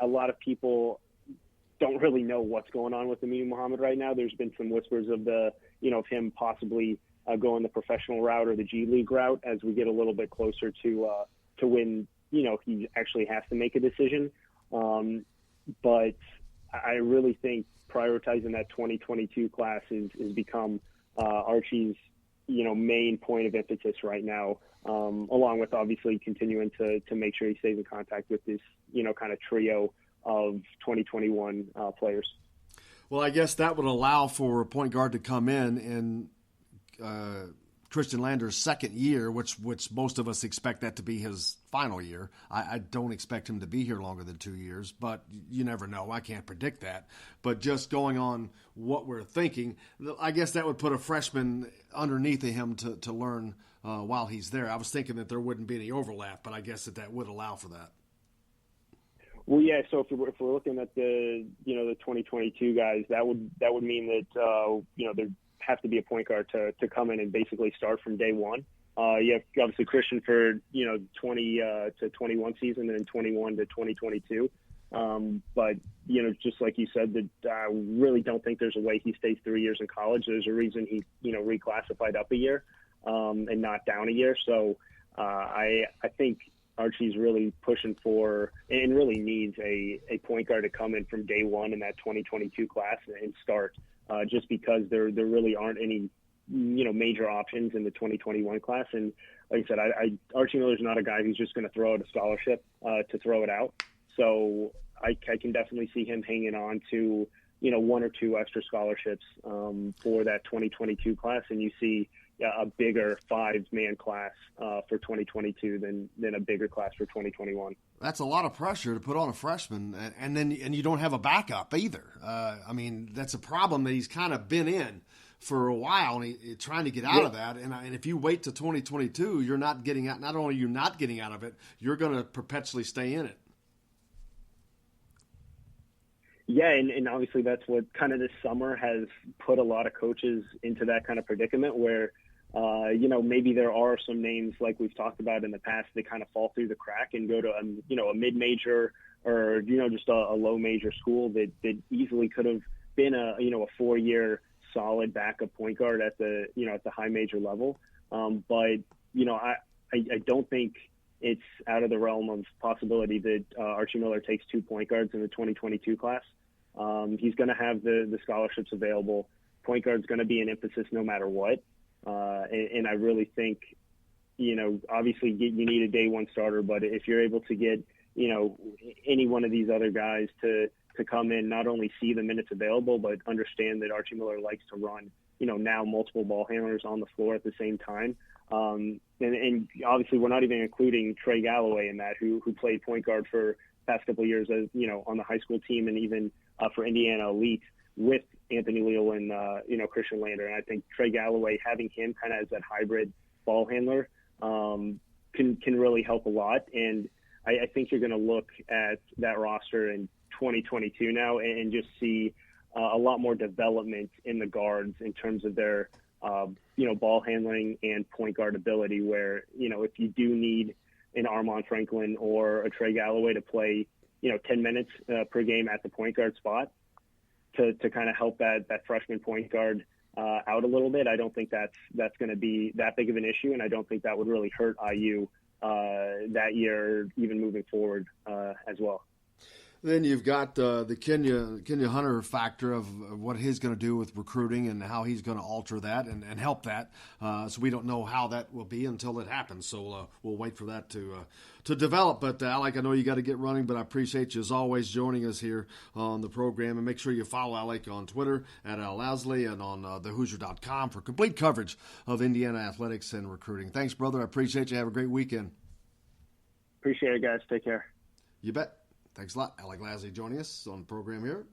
lot of people don't really know what's going on with Aminu Mohammed right now. There's been some whispers of of him possibly going the professional route or the G League route as we get a little bit closer to when, he actually has to make a decision. But I really think prioritizing that 2022 class is become Archie's, main point of emphasis right now, along with obviously continuing to make sure he stays in contact with this, kind of trio of 2021 players. Well, I guess that would allow for a point guard to come in Christian Lander's second year, which most of us expect that to be his final year. I don't expect him to be here longer than 2 years, but you never know. I can't predict that. But just going on what we're thinking, I guess that would put a freshman underneath of him to learn while he's there. I was thinking that there wouldn't be any overlap, but I guess that would allow for that. Well, yeah. So if we're looking at the 2022 guys, that would mean that there have to be a point guard to come in and basically start from day one. You have obviously Christian for 20 to 21 season, and then 21 to 2022. But just like you said, that I really don't think there's a way he stays 3 years in college. There's a reason he reclassified up a year and not down a year. So I think Archie's really pushing for and really needs a point guard to come in from day one in that 2022 class and start, just because there really aren't any major options in the 2021 class. And like I said, Archie Miller's not a guy who's just going to throw out a scholarship to throw it out. So I can definitely see him hanging on to 1 or 2 extra scholarships for that 2022 class. And you see a bigger 5-man class for 2022 than a bigger class for 2021. That's a lot of pressure to put on a freshman, and you don't have a backup either. I mean, that's a problem that he's kind of been in for a while, and he's trying to get out of that. And if you wait to 2022, you're not getting out. Not only are you not getting out of it, you're going to perpetually stay in it. Yeah, and obviously that's what kind of this summer has put a lot of coaches into that kind of predicament where, maybe there are some names like we've talked about in the past that kind of fall through the crack and go to, a mid-major or, just a low-major school that easily could have been a 4-year solid backup point guard at the high major level. But I don't think it's out of the realm of possibility that Archie Miller takes 2 point guards in the 2022 class. He's going to have the scholarships available. Point guard's going to be an emphasis no matter what. And I really think, obviously you need a day one starter, but if you're able to get, any one of these other guys to come in, not only see the minutes available, but understand that Archie Miller likes to run, now multiple ball handlers on the floor at the same time. And obviously we're not even including Trey Galloway in that, who played point guard for the past couple of years as, on the high school team and even for Indiana Elite with Anthony Leal and, Christian Lander. And I think Trey Galloway, having him kind of as that hybrid ball handler, can really help a lot. And I think you're going to look at that roster in 2022 now and just see a lot more development in the guards in terms of their, ball handling and point guard ability where, if you do need an Armand Franklin or a Trey Galloway to play, 10 minutes per game at the point guard spot to kind of help that freshman point guard out a little bit. I don't think that's going to be that big of an issue, and I don't think that would really hurt IU that year, even moving forward as well. Then you've got the Kenya Hunter factor of what he's going to do with recruiting and how he's going to alter that and help that. So we don't know how that will be until it happens. So we'll wait for that to develop. But Alec, I know you got to get running, but I appreciate you as always joining us here on the program. And make sure you follow Alec on Twitter at Al Lasley and on thehoosier.com for complete coverage of Indiana athletics and recruiting. Thanks, brother. I appreciate you. Have a great weekend. Appreciate it, guys. Take care. You bet. Thanks a lot. Alec Lasley joining us on the program here